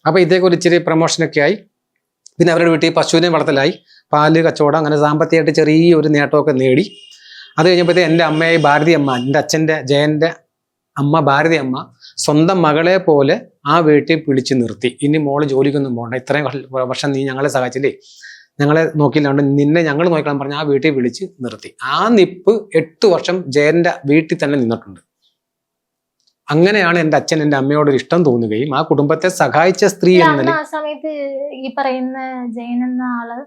അപ്പൊ ഇതേക്ക് ഒരു ഇച്ചിരി പ്രൊമോഷനൊക്കെ ആയി. പിന്നെ അവരുടെ വീട്ടിൽ പശുവിനെ വളർത്തലായി, പാല് കച്ചവടം, അങ്ങനെ സാമ്പത്തികമായിട്ട് ചെറിയൊരു നേട്ടമൊക്കെ നേടി. അത് കഴിഞ്ഞപ്പോഴത്തേക്ക് എൻ്റെ അമ്മയായി ഭാരതി അമ്മ, എൻ്റെ അച്ഛൻ്റെ ജയന്റെ അമ്മ ഭാരതി അമ്മ സ്വന്തം മകളെ പോലെ ആ വീട്ടിൽ പിടിച്ചു നിർത്തി. ഇനി മോള് ജോലിക്കൊന്നും പോകണ്ട, ഇത്രയും വർഷം നീ ഞങ്ങളെ സഹായിച്ചില്ലേ, ഞങ്ങളെ നോക്കിയില്ലാണ്ട് നിന്നെ ഞങ്ങൾ നോക്കണം പറഞ്ഞ് ആ വീട്ടിൽ വിളിച്ച് നിർത്തി. ആ നിപ്പ് 8 വർഷം ജയന്റെ വീട്ടിൽ തന്നെ നിന്നിട്ടുണ്ട്. അങ്ങനെയാണ് എൻ്റെ അച്ഛൻ എൻ്റെ അമ്മയോട് ഒരു ഇഷ്ടം തോന്നുകയും ആ കുടുംബത്തെ സഹായിച്ച സ്ത്രീ ഇല്ല, എന്ന അന്ന് നിലയിൽ ആ സമയത്ത് ഈ പറയുന്ന ജയൻ എന്ന ആള്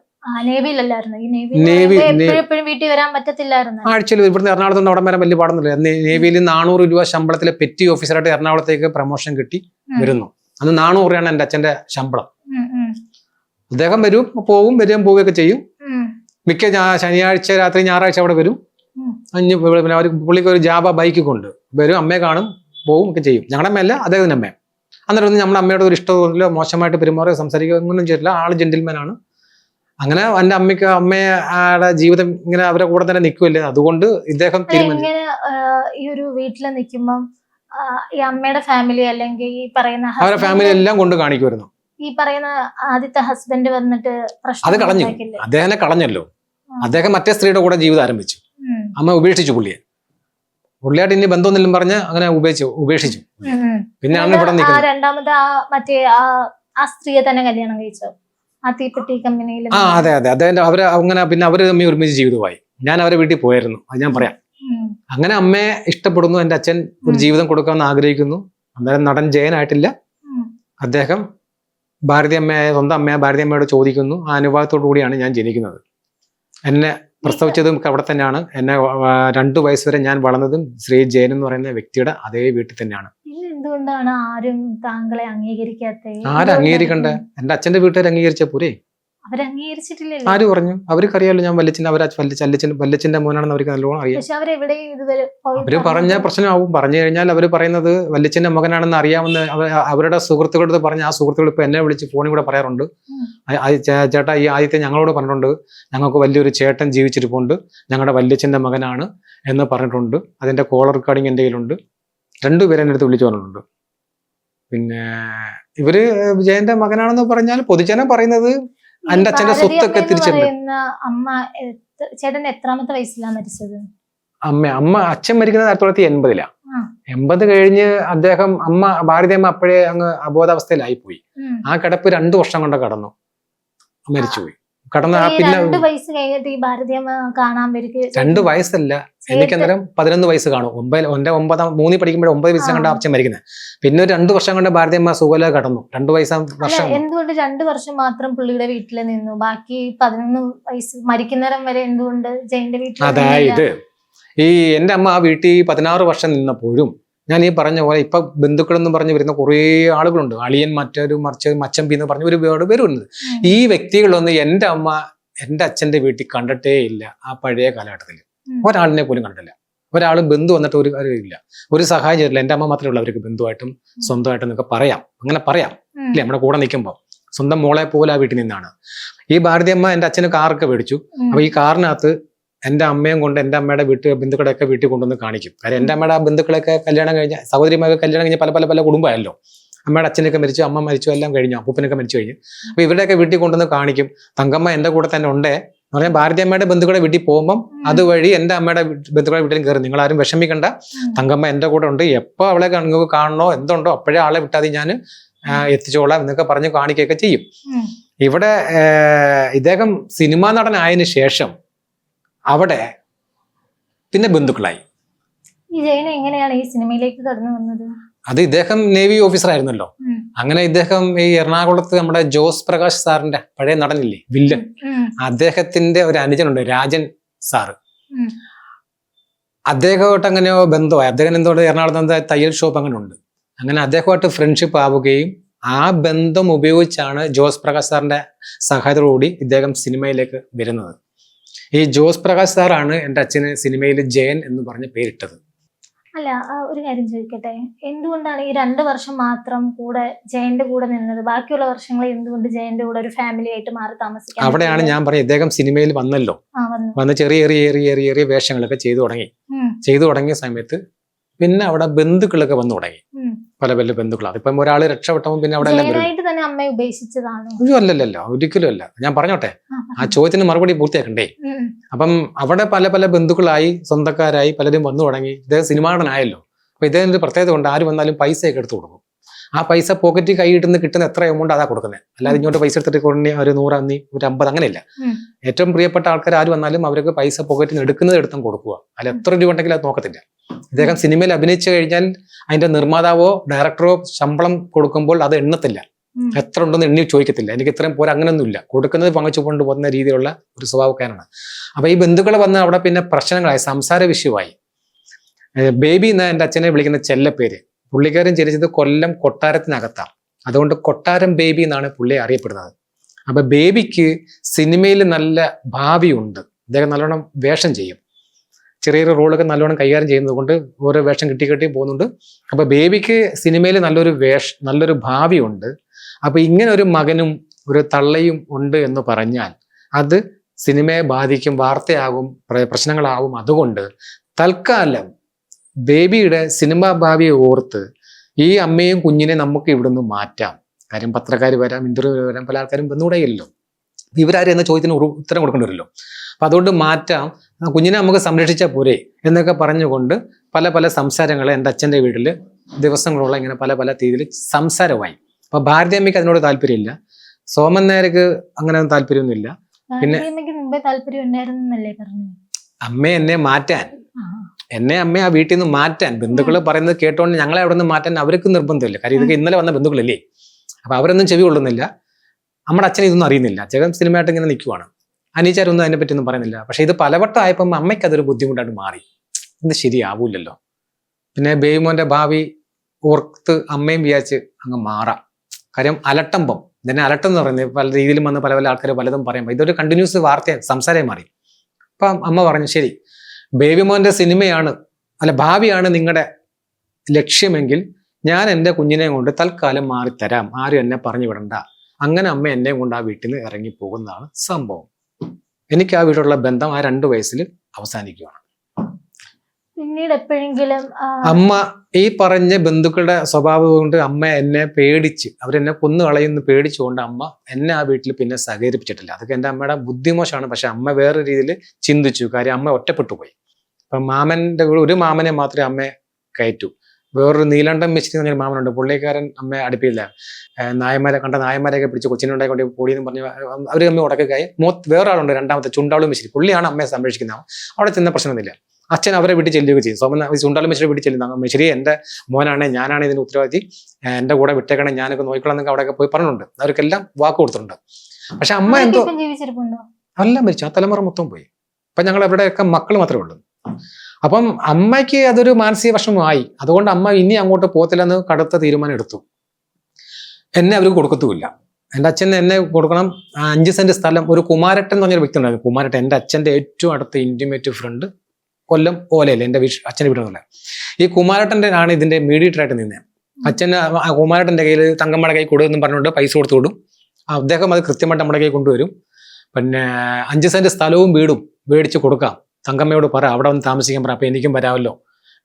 നേവിയിലല്ലായിരുന്നു. ഈ നേവി- എപ്പോഴും വീട്ടിൽ വരാൻ പറ്റത്തില്ലായിരുന്നു. ആഴ്ചയിൽ ഇവിടുന്ന് എറണാകുളത്ത് അവിടെ വരെ വലിയ പാടൊന്നുമില്ല. നേവിയിൽ 400 രൂപ ശമ്പളത്തിലെ പെറ്റി ഓഫീസറായിട്ട് എറണാകുളത്തേക്ക് പ്രൊമോഷൻ കിട്ടി വരുന്നു. അന്ന് 400 രൂപയാണ് എൻ്റെ അച്ഛൻ്റെ ശമ്പളം. അദ്ദേഹം വരും, പോവും, വരികയും പോവുകയൊക്കെ ചെയ്യും. മിക്ക ശനിയാഴ്ച രാത്രി ഞായറാഴ്ച അവിടെ വരും. പിന്നെ അവർ പുള്ളിക്ക് ഒരു ജാബ ബൈക്ക് കൊണ്ട് വരും, അമ്മയെ കാണും, പോവും ഒക്കെ ചെയ്യും. ഞങ്ങളുടെ അമ്മയല്ല, അദ്ദേഹത്തിന്റെ അമ്മ. അന്നേരം ഒന്നും നമ്മുടെ അമ്മയുടെ ഒരു ഇഷ്ടമില്ല, മോശമായിട്ട് പെരുമാറുക, സംസാരിക്കുക ഒന്നും ചെയ്തില്ല. ആള് ജെന്റിൽമാനാണ്. അങ്ങനെ എൻ്റെ അമ്മയുടെ ജീവിതം ഇങ്ങനെ അവരെ കൂടെ തന്നെ നിൽക്കുമല്ലേ, അതുകൊണ്ട് ഇദ്ദേഹം ഇങ്ങനെ ഈ ഒരു വീട്ടിൽ നിൽക്കുമ്പം ഈ അമ്മയുടെ ഫാമിലി അല്ലെങ്കിൽ ഈ പറയുന്ന അവരുടെ ഫാമിലി എല്ലാം കൊണ്ട് കാണിക്കുമായിരുന്നു. ഈ പറയുന്ന ആദ്യത്തെ ഹസ്ബൻഡ് വന്നിട്ട് അത് കളഞ്ഞു, അദ്ദേഹനെ കളഞ്ഞല്ലോ. അദ്ദേഹം മറ്റേ സ്ത്രീയുടെ കൂടെ ജീവിതം ആരംഭിച്ചു. അമ്മ ഉപേക്ഷിച്ചു പുള്ളിയായിട്ട് ഇനി ബന്ധമൊന്നും പറഞ്ഞ് അങ്ങനെ ഉപേക്ഷിച്ചു. പിന്നെയാണ് ഇവിടെ നിൽക്കുന്നത്. രണ്ടാമത് മറ്റേ ആ സ്ത്രീയെ തന്നെ കല്യാണം കഴിച്ചോ, ആ തീപ്പെട്ടി കമ്പനിയിൽ? അതെ അദ്ദേഹം അവര് അങ്ങനെ പിന്നെ അവര് തമ്മിൽ ഒരുമിച്ച് ജീവിതമായി. ഞാൻ അവരെ വീട്ടിൽ പോയായിരുന്നു, അത് ഞാൻ പറയാം. അങ്ങനെ അമ്മയെ ഇഷ്ടപ്പെടുന്നു, എൻ്റെ അച്ഛൻ ഒരു ജീവിതം കൊടുക്കാമെന്ന് ആഗ്രഹിക്കുന്നു. അന്നേരം നടൻ ജയനായിട്ടില്ല. അദ്ദേഹം സ്വന്തം അമ്മയെ ഭാരതി അമ്മയോട് ചോദിക്കുന്നു. ആ അനുഭവത്തോടു കൂടിയാണ് ഞാൻ ജനിക്കുന്നത്. എന്നെ പ്രസവിച്ചതും അവിടെ തന്നെയാണ്. എന്നെ 2 വയസ്സ് വരെ ഞാൻ വളർന്നതും ശ്രീ ജയൻ എന്ന് പറയുന്ന വ്യക്തിയുടെ അതേ വീട്ടിൽ തന്നെയാണ്. എന്തുകൊണ്ടാണ് ആരും താങ്കളെ അംഗീകരിക്കാത്തത്? ആരും അംഗീകരിക്കണ്ടേ? എൻ്റെ അച്ഛന്റെ വീട്ടുകാർ അംഗീകരിച്ച പോരെ? അവരംഗീകരിച്ചിട്ടില്ലല്ലോ. ആര് പറഞ്ഞു? അവർക്കറിയാലോ ഞാൻ വല്യച്ഛന്റെ മോനാണെന്ന് അവർക്ക് നല്ലോണം അറിയാം. അവര് പറഞ്ഞ പ്രശ്നമാവും. പറഞ്ഞു കഴിഞ്ഞാൽ അവര് പറയുന്നത് വല്യച്ഛന്റെ മകനാണെന്ന് അറിയാമെന്ന് അവരുടെ സുഹൃത്തുക്കളടുത്ത് പറഞ്ഞ ആ സുഹൃത്തുക്കൾ ഇപ്പൊ എന്നെ വിളിച്ച് ഫോണിൽ കൂടെ പറയാറുണ്ട്. ചേട്ടാ, ഈ ആദ്യത്തെ ഞങ്ങളോട് പറഞ്ഞിട്ടുണ്ട്, ഞങ്ങൾക്ക് വലിയൊരു ചേട്ടൻ ജീവിച്ചിരിപ്പുണ്ട്, ഞങ്ങളുടെ വല്യച്ഛന്റെ മകനാണ് എന്ന് പറഞ്ഞിട്ടുണ്ട്. അതിന്റെ കോളർ റെക്കോർഡിങ് എൻ്റെ കയ്യിലുണ്ട്. 2 പേരെ എൻ്റെ അടുത്ത് വിളിച്ചു പറഞ്ഞിട്ടുണ്ട്. പിന്നെ ഇവര് ജയന്റെ മകനാണെന്ന് പറഞ്ഞാൽ പൊതുജനം പറയുന്നത് എൻ്റെ അച്ഛന്റെ സ്വത്തൊക്കെ തിരിച്ചുണ്ട്. അമ്മ ചേട്ടൻ എത്രാമത്തെ വയസ്സിലാണ് മരിച്ചത്? അച്ഛൻ മരിക്കുന്നത് 1980. 80 കഴിഞ്ഞ് ഭാരതി അമ്മ അപ്പോഴേ അങ്ങ് അബോധാവസ്ഥയിലായി പോയി. ആ കിടപ്പ് 2 വർഷം കൊണ്ട് കടന്നു, മരിച്ചുപോയി. പിന്നെ 2 വയസ്സ് കഴിഞ്ഞിട്ട് ഈ ഭാരതി അമ്മ കാണാൻ വരും. 2 വയസ്സല്ല, എനിക്ക് അന്നേരം 11 വയസ്സ് കാണും. 3 പഠിക്കുമ്പോഴേ 9 വയസ്സ് കണ്ട അച്ഛൻ മരിക്കുന്നത്. പിന്നെ ഒരു 2 വർഷം കൊണ്ട് ഭാരതി അമ്മ സുഖല കടന്നു. 2 വർഷം. എന്തുകൊണ്ട് 2 വർഷം മാത്രം പുള്ളിയുടെ വീട്ടിൽ നിന്നു, ബാക്കി 11 വയസ്സ് മരിക്കുന്നേരം വരെ എന്തുകൊണ്ട് ജയന്റെ വീട്ടിൽ? അതായത് ഈ എൻ്റെ അമ്മ ആ വീട്ടിൽ 16 വർഷം നിന്നപ്പോഴും ഞാൻ ഈ പറഞ്ഞ പോലെ ഇപ്പൊ ബന്ധുക്കളെന്ന് പറഞ്ഞു വരുന്ന കുറേ ആളുകളുണ്ട്. അളിയൻ, മച്ചമ്പി എന്ന് പറഞ്ഞ ഒരുപാട് പേരുണ്ട്. ഈ വ്യക്തികളൊന്നും എൻ്റെ അമ്മ എൻ്റെ അച്ഛന്റെ വീട്ടിൽ കണ്ടിട്ടേ ഇല്ല. ആ പഴയ കാലഘട്ടത്തിൽ ഒരാളിനെ പോലും കണ്ടില്ല. ഒരാളും ബന്ധു വന്നിട്ട് ഒരു കാര്യമില്ല, ഒരു സഹായം ചെയ്തില്ല. എൻ്റെ അമ്മ മാത്രമേ ഉള്ളൂ അവർക്ക് ബന്ധുവായിട്ടും സ്വന്തമായിട്ടും എന്നൊക്കെ പറയാം. അങ്ങനെ പറയാം ഇല്ലേ, നമ്മുടെ കൂടെ നിൽക്കുമ്പോൾ സ്വന്തം മോളെ പോലെ ആ വീട്ടിൽ നിന്നാണ്. ഈ ഭാരതി അമ്മ എൻ്റെ അച്ഛന് കാറൊക്കെ മേടിച്ചു. അപ്പൊ ഈ കാറിനകത്ത് എൻ്റെ അമ്മയും കൊണ്ട് എൻ്റെ അമ്മയുടെ ബന്ധുക്കളെയൊക്കെ വീട്ടിൽ കൊണ്ടുവന്ന് കാണിക്കും. കാര്യം എൻ്റെ അമ്മയുടെ ആ ബന്ധുക്കളൊക്കെ കല്യാണം കഴിഞ്ഞ, സഹോദരിമാരൊക്കെ കല്യാണം കഴിഞ്ഞ പല കുടുംബമായല്ലോ. അമ്മയുടെ അച്ഛനൊക്കെ മരിച്ചു, അമ്മ മരിച്ചു, എല്ലാം കഴിഞ്ഞു, അപ്പൂപ്പനൊക്കെ മരിച്ചു കഴിഞ്ഞു. അപ്പൊ ഇവരുടെയൊക്കെ വീട്ടിൽ കൊണ്ടുവന്ന് കാണിക്കും. തങ്കമ്മ എൻ്റെ കൂടെ തന്നെ ഉണ്ടേ എന്ന് പറഞ്ഞാൽ ഭാരതി അമ്മയുടെ ബന്ധുക്കളെ വീട്ടിൽ പോകുമ്പോൾ അതുവഴി എൻ്റെ അമ്മയുടെ ബന്ധുക്കളെ വീട്ടിലും കയറി. നിങ്ങളാരും വിഷമിക്കണ്ട, തങ്കമ്മ എൻ്റെ കൂടെ ഉണ്ട്, എപ്പോ അവളെ കാണണോ എന്തുണ്ടോ അപ്പോഴേ ആളെ വിട്ടാതെ ഞാൻ എത്തിച്ചോളാം എന്നൊക്കെ പറഞ്ഞ് കാണിക്കുകയൊക്കെ ചെയ്യും. ഇവിടെ ഇദ്ദേഹം സിനിമാ നടനായതിനു ശേഷം അവിടെ പിന്നെ ബന്ധുക്കളായി. ഈ ജയൻ എങ്ങനെയാണ് ഈ സിനിമയിലേക്ക് കടന്നു വന്നത്? അത് ഇദ്ദേഹം നേവി ഓഫീസർ ആയിരുന്നല്ലോ. അങ്ങനെ ഇദ്ദേഹം ഈ എറണാകുളത്ത് നമ്മുടെ ജോസ് പ്രകാശ് സാറിന്റെ പഴയ നടനില്ലേ, വില്ലൻ, അദ്ദേഹത്തിന്റെ ഒരു അനുജനുണ്ട്, രാജൻ സാറ്. അദ്ദേഹമായിട്ട് അങ്ങനെയോ ബന്ധമായി. അദ്ദേഹം എന്തോട് എറണാകുളത്ത് തയ്യൽ ഷോപ്പ് അങ്ങനെ ഉണ്ട്. അങ്ങനെ അദ്ദേഹമായിട്ട് ഫ്രണ്ട്ഷിപ്പ് ആവുകയും ആ ബന്ധം ഉപയോഗിച്ചാണ് ജോസ് പ്രകാശ് സാറിന്റെ സഹായത്തോടുകൂടി ഇദ്ദേഹം സിനിമയിലേക്ക് വരുന്നത്. ഈ ജോസ് പ്രകാശ് സാറാണ് എൻ്റെ അച്ഛന് സിനിമയിൽ ജയൻ എന്ന് പറഞ്ഞ പേരിട്ടത്. അല്ല, ഒരു കാര്യം ചോദിക്കട്ടെ, എന്തുകൊണ്ടാണ് ഈ 2 വർഷം മാത്രം കൂടെ ജയന്റെ കൂടെ നിന്നത്? ബാക്കിയുള്ള വർഷങ്ങൾ എന്തുകൊണ്ട് ജയന്റെ കൂടെ ഒരു ഫാമിലി ആയിട്ട് മാറി താമസിക്കാൻ? അവിടെയാണ് ഞാൻ പറഞ്ഞത്, ഇദ്ദേഹം സിനിമയിൽ വന്നല്ലോ, വന്ന് ചെറിയ വേഷങ്ങളൊക്കെ ചെയ്തു തുടങ്ങിയ സമയത്ത് പിന്നെ അവിടെ ബന്ധുക്കളൊക്കെ വന്നു തുടങ്ങി. പല ബന്ധുക്കൾ. അതിപ്പം ഒരാള് രക്ഷപ്പെട്ടപ്പോൾ പിന്നെ അവിടെ തന്നെ അമ്മയെ ഉപേക്ഷിച്ചതാണ്? അല്ലല്ല, ഒരിക്കലും അല്ല. ഞാൻ പറഞ്ഞോട്ടെ, ആ ചോദ്യത്തിന് മറുപടി പൂർത്തിയാക്കണ്ടേ. അപ്പം അവിടെ പല ബന്ധുക്കളായി, സ്വന്തക്കാരായി പലരും വന്നു തുടങ്ങി. ഇദ്ദേഹം സിനിമാടനായല്ലോ. അപ്പൊ ഇദ്ദേഹത്തിന്റെ പ്രത്യേകത കൊണ്ട് ആര് വന്നാലും പൈസയൊക്കെ എടുത്തു കൊടുക്കും. ആ പൈസ പോക്കറ്റിൽ കിട്ടുന്ന എത്ര എമൗണ്ട് അതാ കൊടുക്കുന്നത്. അല്ലാതെ ഇങ്ങോട്ട് പൈസ എടുത്തിട്ട് കൊണ്ടേ ഒരു 100 അന്നി ഒരു 50 അങ്ങനെയില്ല. ഏറ്റവും പ്രിയപ്പെട്ട ആൾക്കാർ ആര് വന്നാലും അവർക്ക് പൈസ പോക്കറ്റിൽ നിന്ന് എടുത്തും കൊടുക്കുക. അല്ല എത്ര രൂപ ഉണ്ടെങ്കിലും അത് നോക്കത്തില്ല. ഇദ്ദേഹം സിനിമയിൽ അഭിനയിച്ചു കഴിഞ്ഞാൽ അതിന്റെ നിർമ്മാതാവോ ഡയറക്ടറോ ശമ്പളം കൊടുക്കുമ്പോൾ അത് എണ്ണത്തില്ല, എത്ര ഉണ്ടെന്ന് എണ്ണി ചോദിക്കത്തില്ല, എനിക്ക് ഇത്രയും പോരാ, അങ്ങനെയൊന്നുമില്ല, കൊടുക്കുന്നത് പങ്കച്ചു കൊണ്ടുപോകുന്ന രീതിയിലുള്ള ഒരു സ്വഭാവക്കാരാണ്. അപ്പൊ ഈ ബന്ധുക്കൾ വന്ന് അവിടെ പിന്നെ പ്രശ്നങ്ങളായി, സംസാര വിഷയമായി. ബേബി എന്ന എൻ്റെ അച്ഛനെ വിളിക്കുന്ന ചെല്ലപ്പേര്, പുള്ളിക്കാരൻ ജനിച്ചത് കൊല്ലം കൊട്ടാരത്തിനകത്താണ്, അതുകൊണ്ട് കൊട്ടാരം ബേബി എന്നാണ് പുള്ളി അറിയപ്പെടുന്നത്. അപ്പൊ ബേബിക്ക് സിനിമയിൽ നല്ല ഭാവിയുണ്ട്, അദ്ദേഹം നല്ലോണം വേഷം ചെയ്യും, ചെറിയൊരു റോളൊക്കെ നല്ലോണം കൈകാര്യം ചെയ്യുന്നത് കൊണ്ട് ഓരോ വേഷം കിട്ടി പോകുന്നുണ്ട്. അപ്പൊ ബേബിക്ക് സിനിമയിൽ നല്ലൊരു ഭാവിയുണ്ട്. അപ്പൊ ഇങ്ങനെ ഒരു മകനും ഒരു തള്ളയും ഉണ്ട് എന്ന് പറഞ്ഞാൽ അത് സിനിമയെ ബാധിക്കും, വാർത്തയാകും, പ്രശ്നങ്ങളാവും. അതുകൊണ്ട് തൽക്കാലം ബേബിയുടെ സിനിമാ ഭാവിയെ ഓർത്ത് ഈ അമ്മയും കുഞ്ഞിനെ നമുക്ക് ഇവിടുന്ന് മാറ്റാം. കാര്യം പത്രക്കാർ വരാം, ഇന്റർവ്യൂ വരാം, പല ആൾക്കാരും വന്നുകൂടെയല്ലോ, ഇവരാരും എന്ന ചോദ്യത്തിന് ഉത്തരം കൊടുക്കേണ്ടി വരുമല്ലോ. അപ്പൊ അതുകൊണ്ട് മാറ്റാം, കുഞ്ഞിനെ നമുക്ക് സംരക്ഷിച്ചാൽ പോരെ എന്നൊക്കെ പറഞ്ഞുകൊണ്ട് പല സംസാരങ്ങൾ എൻ്റെ അച്ഛൻ്റെ വീട്ടിൽ ദിവസങ്ങളോളം ഇങ്ങനെ പല രീതിയിൽ സംസാരമായി. അപ്പൊ ഭാരതിയമ്മയ്ക്ക് അതിനോട് താല്പര്യമില്ല, സോമൻ നായർക്ക് അങ്ങനെ താല്പര്യമൊന്നുമില്ല. പിന്നെ അമ്മയെ എന്നെ മാറ്റാൻ, അമ്മയെ ആ വീട്ടിൽ നിന്ന് മാറ്റാൻ, ബന്ധുക്കൾ പറയുന്നത് കേട്ടോണ്ട് ഞങ്ങളെ അവിടെ നിന്ന് മാറ്റാൻ അവർക്ക് നിർബന്ധമില്ല. കാര്യം ഇതൊക്കെ ഇന്നലെ വന്ന ബന്ധുക്കളല്ലേ, അപ്പൊ അവരൊന്നും ചെവി കൊള്ളുന്നില്ല. നമ്മുടെ അച്ഛൻ ഇതൊന്നും അറിയുന്നില്ല, ജഗൻ സിനിമയായിട്ട് ഇങ്ങനെ നിൽക്കുവാണ്. അനീച്ചാരൊന്നും അതിനെ പറ്റിയൊന്നും പറയുന്നില്ല. പക്ഷെ ഇത് പലവട്ടം ആയപ്പം അമ്മയ്ക്ക് അതൊരു ബുദ്ധിമുട്ടായിട്ട് മാറി, ഇത് ശരിയാവൂലല്ലോ. പിന്നെ ബേബിമോന്റെ ഭാവി ഓർത്ത് അമ്മയും വിചാരിച്ച് അങ്ങ് മാറാം. കാര്യം അലട്ടമ്പം, ഇതിനെ അലട്ടം എന്ന് പറയുന്നത് പല രീതിയിലും വന്ന് പല ആൾക്കാർ പലതും പറയുമ്പോൾ ഇതൊരു കണ്ടിന്യൂസ് വാർത്ത സംസാരമായി മാറി. അപ്പം അമ്മ പറഞ്ഞു, ശരി, ബേബിമോന്റെ സിനിമയാണ് ഭാവിയാണ് നിങ്ങളുടെ ലക്ഷ്യമെങ്കിൽ ഞാൻ എൻ്റെ കുഞ്ഞിനെ കൊണ്ട് തൽക്കാലം മാറിത്തരാം, ആരും എന്നെ പറഞ്ഞു വിടണ്ട. അങ്ങനെ അമ്മ എന്നെ കൊണ്ട് ആ വീട്ടിൽ നിന്ന് ഇറങ്ങിപ്പോകുന്നതാണ് സംഭവം. എനിക്ക് ആ വീട്ടിലുള്ള ബന്ധം ആ 2 വയസ്സിൽ അവസാനിക്കുകയാണ്. പിന്നീട് എപ്പോഴെങ്കിലും അമ്മ ഈ പറഞ്ഞ ബന്ധുക്കളുടെ സ്വഭാവം കൊണ്ട് അമ്മ എന്നെ പേടിച്ച്, അവരെന്നെ കൊന്നു കളയുന്ന പേടിച്ചുകൊണ്ട് അമ്മ എന്നെ ആ വീട്ടിൽ പിന്നെ സഹകരിപ്പിച്ചിട്ടില്ല. അതൊക്കെ എൻ്റെ അമ്മയുടെ ബുദ്ധിമോശമാണ്. പക്ഷെ അമ്മ വേറെ രീതിയിൽ ചിന്തിച്ചു. കാര്യം അമ്മ ഒറ്റപ്പെട്ടു പോയി. അപ്പം മാമന്റെ ഒരു മാമനെ മാത്രമേ അമ്മയെ കയറ്റൂ. വേറൊരു നീലണ്ടം മിശ്രി എന്ന് പറഞ്ഞൊരു മാമനുണ്ട്, പുള്ളിക്കാരൻ അമ്മയെ അടുപ്പില്ല. നായന്മാരെയൊക്കെ പിടിച്ച് കൊച്ചിനുണ്ടായിക്കൊണ്ട് പൊടിയെന്ന് പറഞ്ഞ് അവർ അമ്മ ഉടക്കായി. വേറൊരാളുണ്ട്, രണ്ടാമത്തെ ചുണ്ടാളു മിശ്രി, പുള്ളിയാണ് അമ്മയെ സംരക്ഷിക്കുന്നത്. അവിടെ ചെന്ന പ്രശ്നമൊന്നുമില്ല. അച്ഛൻ അവരെ വീട്ടിൽ ചെല്ലുകയും ചെയ്യും. സോമൻ ചുണ്ടാളു മിശ്രി വീട്ടിൽ ചെല്ലുന്ന മിശ്രി എൻ്റെ മോനാണ്, ഞാനാണ് ഇതിന്റെ ഉത്തരവാദി, എൻ്റെ കൂടെ വിട്ടേക്കണേ, ഞാനൊക്കെ നോക്കിക്കൊള്ളാം എന്നൊക്കെ അവിടെയൊക്കെ പോയി പറഞ്ഞിട്ടുണ്ട്. അവർക്കെല്ലാം വാക്ക് കൊടുത്തിട്ടുണ്ട്. പക്ഷെ അമ്മ എന്തോ എല്ലാം മരിച്ചു, ആ തലമുറ മൊത്തം പോയി. അപ്പൊ ഞങ്ങൾ അവരുടെയൊക്കെ മക്കൾ മാത്രമേ ഉള്ളൂ. അപ്പം അമ്മയ്ക്ക് അതൊരു മാനസിക വിഷമമായി. അതുകൊണ്ട് അമ്മ ഇനി അങ്ങോട്ട് പോകത്തില്ലെന്ന് കടുത്ത തീരുമാനം എടുത്തു. എന്നെ അവർ കൊടുക്കത്തുമില്ല. എൻ്റെ അച്ഛൻ എന്നെ കൊടുക്കണം 5 സെന്റ് സ്ഥലം. ഒരു കുമാരട്ടൻ എന്ന് പറഞ്ഞൊരു വ്യക്തി ഉണ്ടായിരുന്നു. കുമാരട്ടൻ എൻ്റെ അച്ഛൻ്റെ ഏറ്റവും അടുത്ത ഇന്റിമേറ്റ് ഫ്രണ്ട്, കൊല്ലം ഓലയിൽ എൻ്റെ അച്ഛൻ്റെ വീട്ടിൽ. ഈ കുമാരട്ടൻ്റെ ആണ് ഇതിന്റെ മീഡിയേറ്ററായിട്ട് നിന്നത്. അച്ഛൻ കുമാരട്ടൻ്റെ കയ്യിൽ തങ്കമ്മയുടെ കൈ കൊടുക്കും പറഞ്ഞുകൊണ്ട് പൈസ കൊടുത്തു വിടും. അദ്ദേഹം അത് കൃത്യമായിട്ട് നമ്മുടെ കൈ കൊണ്ടുവരും. പിന്നെ 5 സെന്റ് സ്ഥലവും വീടും മേടിച്ച് കൊടുക്കാം, തങ്കമ്മയോട് പറ, അവിടെ വന്ന് താമസിക്കാൻ പറ, അപ്പൊ എനിക്കും വരാമല്ലോ,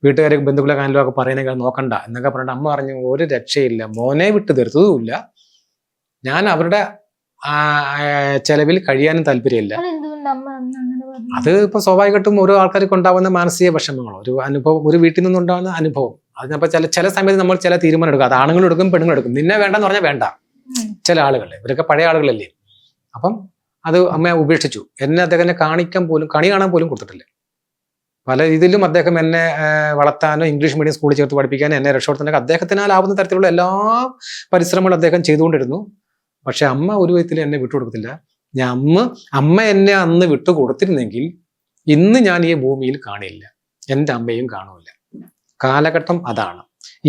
വീട്ടുകാരെ ബന്ധുക്കളെ കാനലോ ഒക്കെ പറയുന്നേക്കാൾ നോക്കണ്ട എന്നൊക്കെ പറഞ്ഞിട്ട് അമ്മ പറഞ്ഞു, ഒരു രക്ഷയില്ല, മോനെ വിട്ട് തീർത്തതുമില്ല, ഞാൻ അവരുടെ ചെലവിൽ കഴിയാനും താല്പര്യമില്ല. അത് ഇപ്പൊ സ്വാഭാവികമായിട്ടും ഓരോ ആൾക്കാർക്ക് ഉണ്ടാവുന്ന മാനസിക വിഷമങ്ങളോ ഒരു അനുഭവം, ഒരു വീട്ടിൽ നിന്നുണ്ടാകുന്ന അനുഭവം. അതിനപ്പോ ചില സമയത്ത് നമ്മൾ ചില തീരുമാനം എടുക്കും. അത് ആണുങ്ങളും എടുക്കും, പെണ്ണുങ്ങളും എടുക്കും. നിന്നെ വേണ്ടെന്ന് പറഞ്ഞാൽ വേണ്ട. ചില ആളുകളെ, ഇവരൊക്കെ പഴയ ആളുകളല്ലേ. അപ്പം അത് അമ്മ ഉപേക്ഷിച്ചു. എന്നെ അദ്ദേഹത്തിനെ കണി കാണാൻ പോലും കൊടുത്തിട്ടില്ല. പല രീതിയിലും അദ്ദേഹം എന്നെ വളർത്താനോ ഇംഗ്ലീഷ് മീഡിയം സ്കൂളിൽ ചേർത്ത് പഠിപ്പിക്കാനോ എന്നെ രക്ഷപ്പെടുത്താനൊക്കെ അദ്ദേഹത്തിനാലാവുന്ന തരത്തിലുള്ള എല്ലാ പരിശ്രമങ്ങളും അദ്ദേഹം ചെയ്തുകൊണ്ടിരുന്നു. പക്ഷെ അമ്മ ഒരു വിധത്തിൽ എന്നെ വിട്ടുകൊടുക്കത്തില്ല. അമ്മ എന്നെ അന്ന് വിട്ടുകൊടുത്തിരുന്നെങ്കിൽ ഇന്ന് ഞാൻ ഈ ഭൂമിയിൽ കാണില്ല, എൻ്റെ അമ്മയും കാണൂല. കാലഘട്ടം അതാണ്.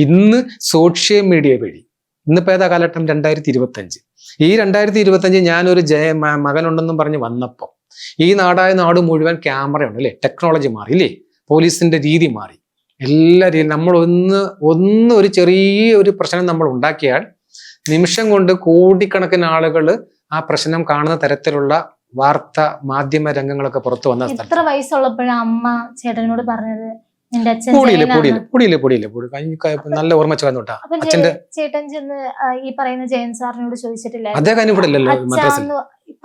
ഇന്ന് സോഷ്യൽ മീഡിയ വഴി, ഇന്നിപ്പോ ഏതാ കാലഘട്ടം? 2025. ഈ 2025 ഞാനൊരു മകനുണ്ടെന്നും പറഞ്ഞ് വന്നപ്പോൾ ഈ നാട് മുഴുവൻ ക്യാമറയുണ്ട് അല്ലേ, ടെക്നോളജി മാറി ഇല്ലേ, പോലീസിന്റെ രീതി മാറി, എല്ലാ രീതിയിലും നമ്മൾ ഒരു ചെറിയ പ്രശ്നം നമ്മൾ ഉണ്ടാക്കിയാൽ നിമിഷം കൊണ്ട് കോടിക്കണക്കിന് ആളുകൾ ആ പ്രശ്നം കാണുന്ന തരത്തിലുള്ള വാർത്ത മാധ്യമ രംഗങ്ങളൊക്കെ പുറത്തു വന്ന സ്ഥലം. എത്ര വയസ്സുള്ളപ്പോഴാണ് അമ്മ ചേട്ടനോട് പറഞ്ഞത് നല്ല ഓർമ്മ ചേർന്നോട്ടാ അച്ഛന്റെ ചേട്ടൻ ചെന്ന് ഈ പറയുന്ന ജയൻ സാറിനോട് ചോദിച്ചിട്ടില്ല? അദ്ദേഹം ഇവിടെ ഇല്ലല്ലോ,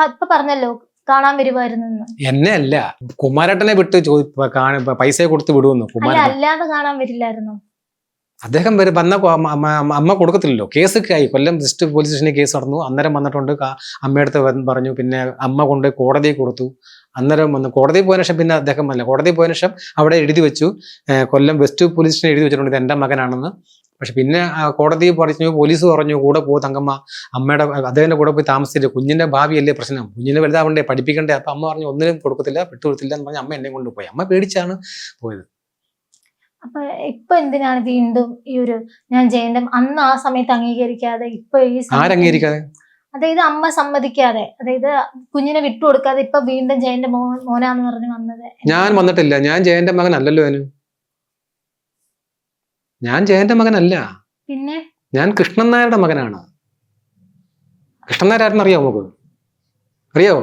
ഇപ്പൊ പറഞ്ഞല്ലോ കാണാൻ വരുമായിരുന്നു. എന്നെ അല്ല, കുമാരേട്ടനെ വിട്ട് പൈസ കൊടുത്ത് വിടുമെന്നു. അല്ലാതെ കാണാൻ വരില്ലായിരുന്നു. അദ്ദേഹം വന്ന അമ്മ കൊടുക്കത്തില്ലല്ലോ. കേസൊക്കെ ആയി, കൊല്ലം ഡിസ്ട്രിക്ട് പോലീസ് സ്റ്റേഷനിൽ കേസ് നടന്നു. അന്നേരം വന്നിട്ടുണ്ട്, അമ്മയടുത്ത് പറഞ്ഞു. പിന്നെ അമ്മ കൊണ്ട് കോടതിയിൽ കൊടുത്തു. അന്നേരം വന്ന് കോടതിയിൽ പോയതിനു ശേഷം പിന്നെ അദ്ദേഹം അല്ല, കോടതിയിൽ പോയതിനു ശേഷം അവിടെ എഴുതി വെച്ചു, കൊല്ലം വെസ്റ്റ് പോലീസ് സ്റ്റേഷൻ എഴുതി വെച്ചിട്ടുണ്ട് ഇത് എൻ്റെ മകനാണെന്ന്. പക്ഷെ പിന്നെ കോടതി പറഞ്ഞു, പോലീസ് പറഞ്ഞു കൂടെ തങ്കമ്മ അമ്മയുടെ അദ്ദേഹത്തിന്റെ കൂടെ പോയി താമസിച്ചിട്ട് കുഞ്ഞിന്റെ ഭാവിയല്ലേ പ്രശ്നം, കുഞ്ഞിനെ വലുതാവണ്ടേ, പഠിപ്പിക്കണ്ടേ. അപ്പൊ അമ്മ പറഞ്ഞു ഒന്നിനും കൊടുക്കത്തില്ല, വിട്ടുകൊടുത്തില്ല എന്ന് പറഞ്ഞ് അമ്മ എന്നെ കൊണ്ടുപോയി. അമ്മ പേടിച്ചാണ് പോയത്. അപ്പൊ ഇപ്പൊ എന്തിനാണ് വീണ്ടും ഈ ഒരു ഞാൻ ജയന്റെ അന്ന് ആ സമയത്ത് അംഗീകരിക്കാതെ ഇപ്പൊ ഈ ആരംഗീകരിക്കാതെ, അതായത് അമ്മ സമ്മതിക്കാതെ, അതായത് കുഞ്ഞിനെ വിട്ടുകൊടുക്കാതെ ഇപ്പൊ വീണ്ടും ജയന്റെ മോനാന്ന് പറഞ്ഞ് വന്നത്? ഞാൻ വന്നിട്ടില്ല, ഞാൻ ജയന്റെ മകൻ അല്ലല്ലോ. ഞാൻ ജയന്റെ മകനല്ല, പിന്നെ ഞാൻ കൃഷ്ണൻ നായരുടെ മകനാണ്. കൃഷ്ണൻ നായർ ആരെന്ന് അറിയാമോ? നമുക്ക് അറിയാവോ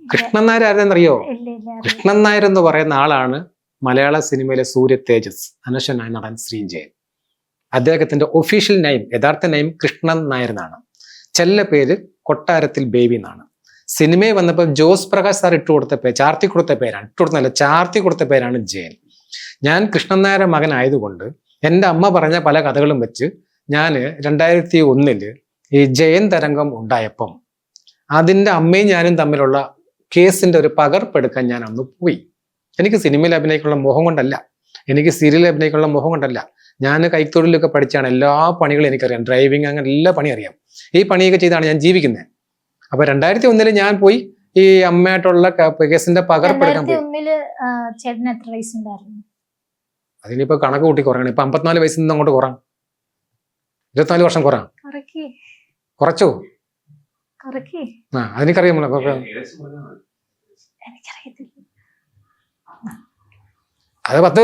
കൃഷ്ണൻ നായർ ആരെന്നറിയോ? കൃഷ്ണൻ നായർ എന്ന് പറയുന്ന ആളാണ് മലയാള സിനിമയിലെ സൂര്യ തേജസ്, അനശ്വനായ നടൻ ശ്രീജയൻ. അദ്ദേഹത്തിന്റെ ഒഫീഷ്യൽ നെയിം, യഥാർത്ഥ നെയിം കൃഷ്ണൻ നായർ എന്നാണ്. ചെല്ല പേര് കൊട്ടാരത്തിൽ ബേബി എന്നാണ്. സിനിമയിൽ വന്നപ്പോൾ ജോസ് പ്രകാശ് സാർ ചാർത്തി കൊടുത്ത പേരാണ് ജയൻ. ഞാൻ കൃഷ്ണൻ നായരുടെ മകനായതുകൊണ്ട് എൻ്റെ അമ്മ പറഞ്ഞ പല കഥകളും വെച്ച് ഞാൻ 2001 ഈ ജയൻ തരംഗം ഉണ്ടായപ്പം അതിൻ്റെ അമ്മയും ഞാനും തമ്മിലുള്ള കേസിന്റെ ഒരു പകർപ്പെടുക്കാൻ ഞാൻ അന്ന് പോയി. എനിക്ക് സിനിമയിൽ അഭിനയിക്കാനുള്ള മോഹം കൊണ്ടല്ല, എനിക്ക് സീരിയലിൽ അഭിനയിക്കാനുള്ള മോഹം കൊണ്ടല്ല. ഞാൻ കൈത്തൊഴിലൊക്കെ പഠിച്ചാണ്, എല്ലാ പണികളും എനിക്കറിയാം, ഡ്രൈവിങ് അങ്ങനെ എല്ലാ പണി അറിയാം. ഈ പണിയൊക്കെ ചെയ്താണ് ഞാൻ ജീവിക്കുന്നത്. അപ്പൊ 2001 ഞാൻ പോയി ഈ അമ്മയായിട്ടുള്ള കേസിന്റെ പകർപ്പെടുക്കാൻ പോയി. അതിനിപ്പോ കണക്ക് കൂട്ടി കുറയണം. ഇപ്പൊ 54 വയസ്സിൽ നിന്ന് അങ്ങോട്ട് കുറയാം, 24 വർഷം കുറയാം. കുറച്ചോ? അതെനിക്കറിയാമോ. അത്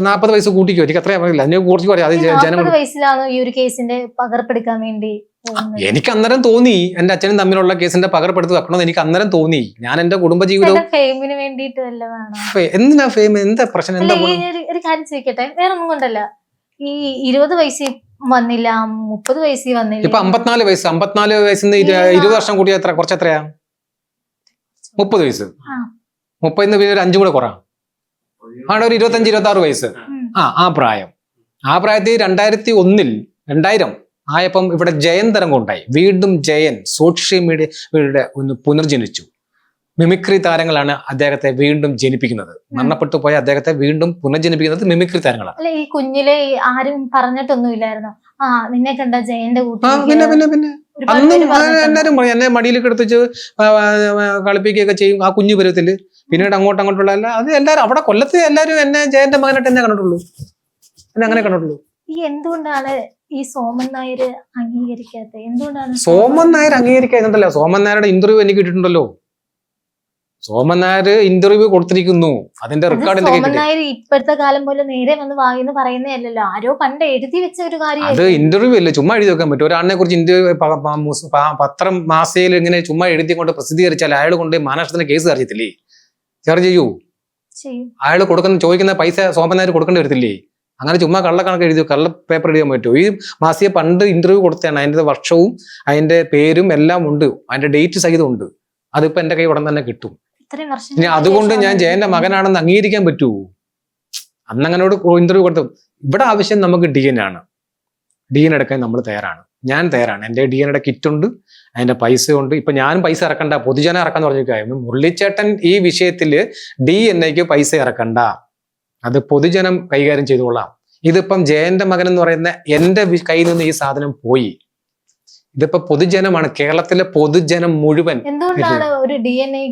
40 വയസ്സ് കൂട്ടിക്കോ, എനിക്ക് അത്രയും അറിയില്ല, അതിനെ കുറച്ച് പറയാം. അത് വയസ്സിലാണോ ഈ ഒരു കേസിന്റെ പകർപ്പെടുക്കാൻ വേണ്ടി? എനിക്ക് അന്നേരം തോന്നി എന്റെ അച്ഛനും തമ്മിലുള്ള കേസിന്റെ പകർപ്പെടുത്ത് വെക്കണമെന്ന് എനിക്ക് അന്നേരം തോന്നി. ഞാൻ എന്റെ കുടുംബജീവിതം ഫെയിമിന് വേണ്ടിട്ട് എന്തിനാ ഫെയിം, എന്താ പ്രശ്നം, എന്താ? ഒരു കാര്യം ചോദിക്കട്ടെ, വേറെ ഒന്നും കൊണ്ടല്ല. ഈ 20 വയസ്സിൽ വന്നില്ല, 30 വയസ്സിൽ വന്നില്ല, ഇപ്പൊ 54 വയസ്സ്, 54 വയസ്സിൽ നിന്ന് 20 വർഷം കൂടി എത്ര കുറച്ചെത്രയാ? 30 വയസ്സ്. 30 പിന്നെ ഒരു 5 കൂടെ കുറയാം, ആണ് ഒരു 25-26 വയസ്സ്. ആ പ്രായം. ആ പ്രായത്തിൽ 2000 ആയപ്പം ഇവിടെ ജയൻ തരംഗം ഉണ്ടായി. വീണ്ടും ജയൻ സോഷ്യൽ മീഡിയയുടെ ഒന്ന് പുനർജനിച്ചു. മിമിക്രി താരങ്ങളാണ് അദ്ദേഹത്തെ വീണ്ടും ജനിപ്പിക്കുന്നത്. മരണപ്പെട്ടു പോയ അദ്ദേഹത്തെ വീണ്ടും പുനർജനിപ്പിക്കുന്നത് മിമിക്രി താരങ്ങളാണ്. അല്ല, ഈ കുഞ്ഞിലെ ആരും പറഞ്ഞിട്ടൊന്നുമില്ലായിരുന്നു നിന്നെ കണ്ട ജയന്റെ കൂട്ടി? പിന്നെ എല്ലാരും പറയും, എന്നെ മടിയിലേക്ക് എടുത്തിച്ച് കളിപ്പിക്കുകയൊക്കെ ചെയ്യും ആ കുഞ്ഞു പരുവത്തില്. പിന്നീട് അങ്ങോട്ടുള്ള അത് എല്ലാരും അവിടെ കൊല്ലത്ത് എല്ലാരും എന്നെ ജയന്റെ മകനായിട്ട് എന്നെ കണ്ടിട്ടുള്ളൂ, എന്നെ അങ്ങനെ കണ്ടിട്ടുള്ളൂ. എന്തുകൊണ്ടാണ് ഈ സോമൻ നായർ അംഗീകരിക്കാത്തത്? എന്തുകൊണ്ടാണ് സോമൻ നായർ അംഗീകരിക്കാന്നുണ്ടല്ലോ? സോമൻ നായരുടെ ഇന്റർവ്യൂ എനിക്ക് കിട്ടിയിട്ടുണ്ടല്ലോ. സോമൻ നായർ ഇന്റർവ്യൂ കൊടുത്തിരിക്കുന്നു, അതിന്റെ റെക്കോർഡ്. സോമൻ നായർ ഇപ്പോഴത്തെ കാലം പോലെ നേരെ വന്ന് വായിന്ന് പറയുന്നതല്ലല്ലോ, ആരോ പണ്ട് എഴുതി വെച്ച ഒരു കാര്യം. അത് ഇന്റർവ്യൂ അല്ലേ, ചുമ്മാ എഴുതി വെക്കാൻ പറ്റും? ഒരാളിനെ കുറിച്ച് ഇന്റർവ്യൂ പത്രം മാസയിൽ ഇങ്ങനെ ചുമ്മാ എഴുതി കൊണ്ട് പ്രസിദ്ധീകരിച്ചാൽ അയാൾ കൊണ്ട് മാനനഷ്ടത്തിന് കേസ് അറിയത്തില്ലേ? ചാർജ് ചെയ്യൂ. അയാൾ ചോദിക്കുന്ന പൈസ സോമൻ നായർ കൊടുക്കേണ്ടി വരത്തില്ലേ? അങ്ങനെ ചുമ്മാ കള്ളക്കണക്ക് എഴുതി, കള്ള പേപ്പർ എഴുതാൻ പറ്റുമോ? ഈ മാസിയെ പണ്ട് ഇന്റർവ്യൂ കൊടുത്തതാണ്, അതിന്റെ വർഷവും അതിന്റെ പേരും എല്ലാം ഉണ്ട്, അതിന്റെ ഡേറ്റ് സഹിതം ഉണ്ട്. അതിപ്പോ എന്റെ കൈ ഉടൻ തന്നെ കിട്ടും. ഇനി അതുകൊണ്ട് ഞാൻ ജയന്റെ മകനാണെന്ന് അംഗീകരിക്കാൻ പറ്റൂ? അന്നങ്ങനോട് ഇന്റർവ്യൂ കൊടുത്തു. ഇവിടെ ആവശ്യം നമുക്ക് DNA ആണ്. DNA എടുക്കാൻ നമ്മൾ തയ്യാറാണ്, ഞാൻ തയ്യാറാണ്. എൻ്റെ DNA കിറ്റ് ഉണ്ട്, അതിന്റെ പൈസ ഉണ്ട്. ഇപ്പൊ ഞാൻ പൈസ ഇറക്കണ്ട, പൊതുജനം ഇറക്കാന്ന് പറഞ്ഞിരിക്കുന്നു. മുരളിച്ചേട്ടൻ ഈ വിഷയത്തില് DNA പൈസ ഇറക്കണ്ട, അത് പൊതുജനം കൈകാര്യം ചെയ്തുകൊള്ളാം. ഇതിപ്പം ജയന്റെ മകൻ എന്ന് പറയുന്ന എന്റെ കയ്യിൽ നിന്ന് ഈ സാധനം പോയി. ഇതിപ്പോ പൊതുജനമാണ്, കേരളത്തിലെ പൊതുജനം മുഴുവൻ. എന്തുകൊണ്ടാണ് ഒരു DNA